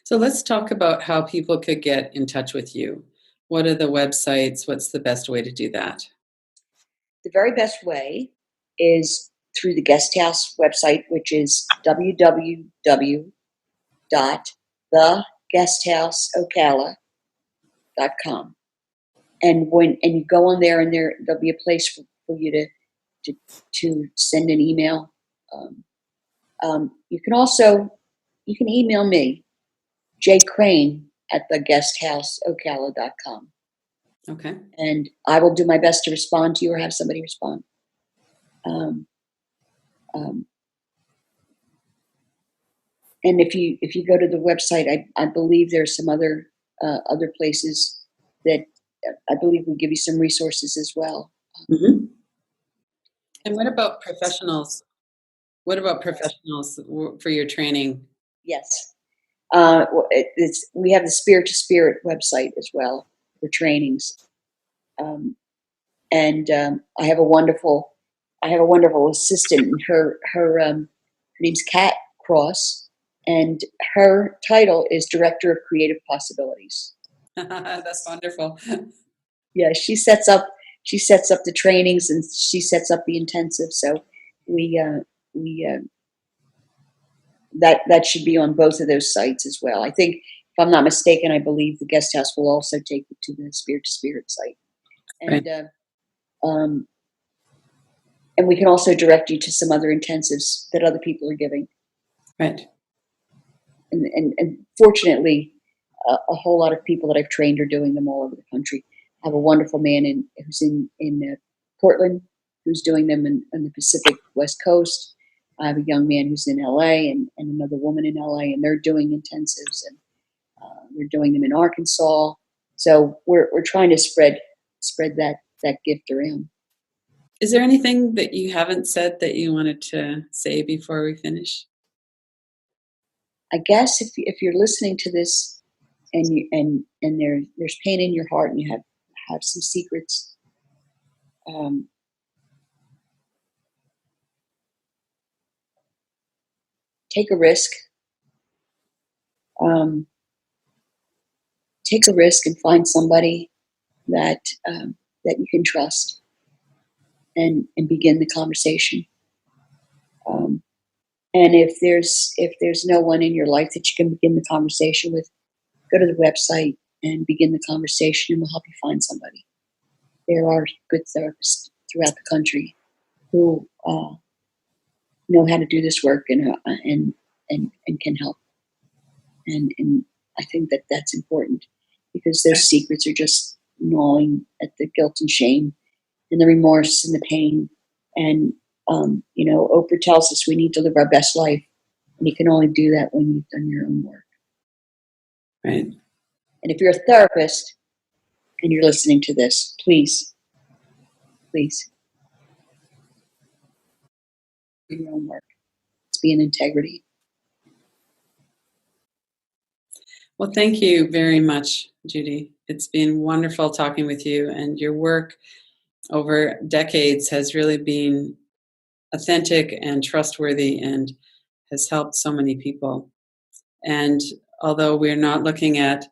So let's talk about how people could get in touch with you. What are the websites? What's the best way to do that? The very best way is through the Guest House website, which is www.theguesthouseocala.com. And you go on there, and there'll be a place for you to send an email. You can email me, jcrane@theguesthouseocala.com. Okay. And I will do my best to respond to you or have somebody respond. And if you go to the website, I believe there's some other places that I believe will give you some resources as well. Mm-hmm. And what about professionals? What about professionals for your training? Yes. We have the Spirit to Spirit website as well for trainings. And I have a wonderful assistant, and her name's Kat Cross, and her title is Director of Creative Possibilities. That's wonderful. Yeah, she sets up the trainings, and she sets up the intensive. So that should be on both of those sites as well. I think, if I'm not mistaken, I believe the Guest House will also take it to the Spirit to Spirit site. And and we can also direct you to some other intensives that other people are giving. Right. And fortunately, a whole lot of people that I've trained are doing them all over the country. I have a wonderful man who's in Portland who's doing them in the Pacific West Coast. I have a young man who's in LA and another woman in LA, and they're doing intensives, and we're doing them in Arkansas. So we're trying to spread that gift around. Is there anything that you haven't said that you wanted to say before we finish? I guess if you're listening to this and there's pain in your heart and you have some secrets, um, take a risk. Um, take a risk and find somebody that that you can trust and begin the conversation. Um, and if there's no one in your life that you can begin the conversation with, go to the website and begin the conversation, and we'll help you find somebody. There are good therapists throughout the country who know how to do this work and can help. And I think that that's important because those secrets are just gnawing at the guilt and shame and the remorse and the pain. And Oprah tells us we need to live our best life, and you can only do that when you've done your own work. Right. And if you're a therapist and you're listening to this, please do your own work. Let's be in integrity. Well, thank you very much, Judy. It's been wonderful talking with you, and your work over decades has really been authentic and trustworthy and has helped so many people. And although we're not looking at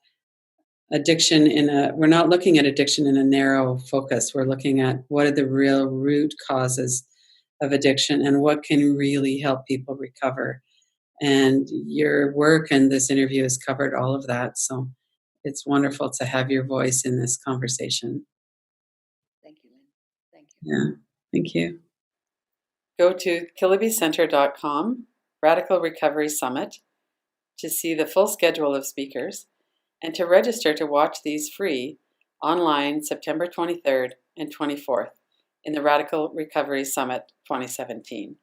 addiction in a narrow focus, we're looking at what are the real root causes of addiction and what can really help people recover. And your work and this interview has covered all of that. So it's wonderful to have your voice in this conversation. Thank you, Lynn. Thank you. Yeah, thank you. Go to kilobicenter.com, Radical Recovery Summit, to see the full schedule of speakers and to register to watch these free online September 23rd and 24th in the Radical Recovery Summit 2017.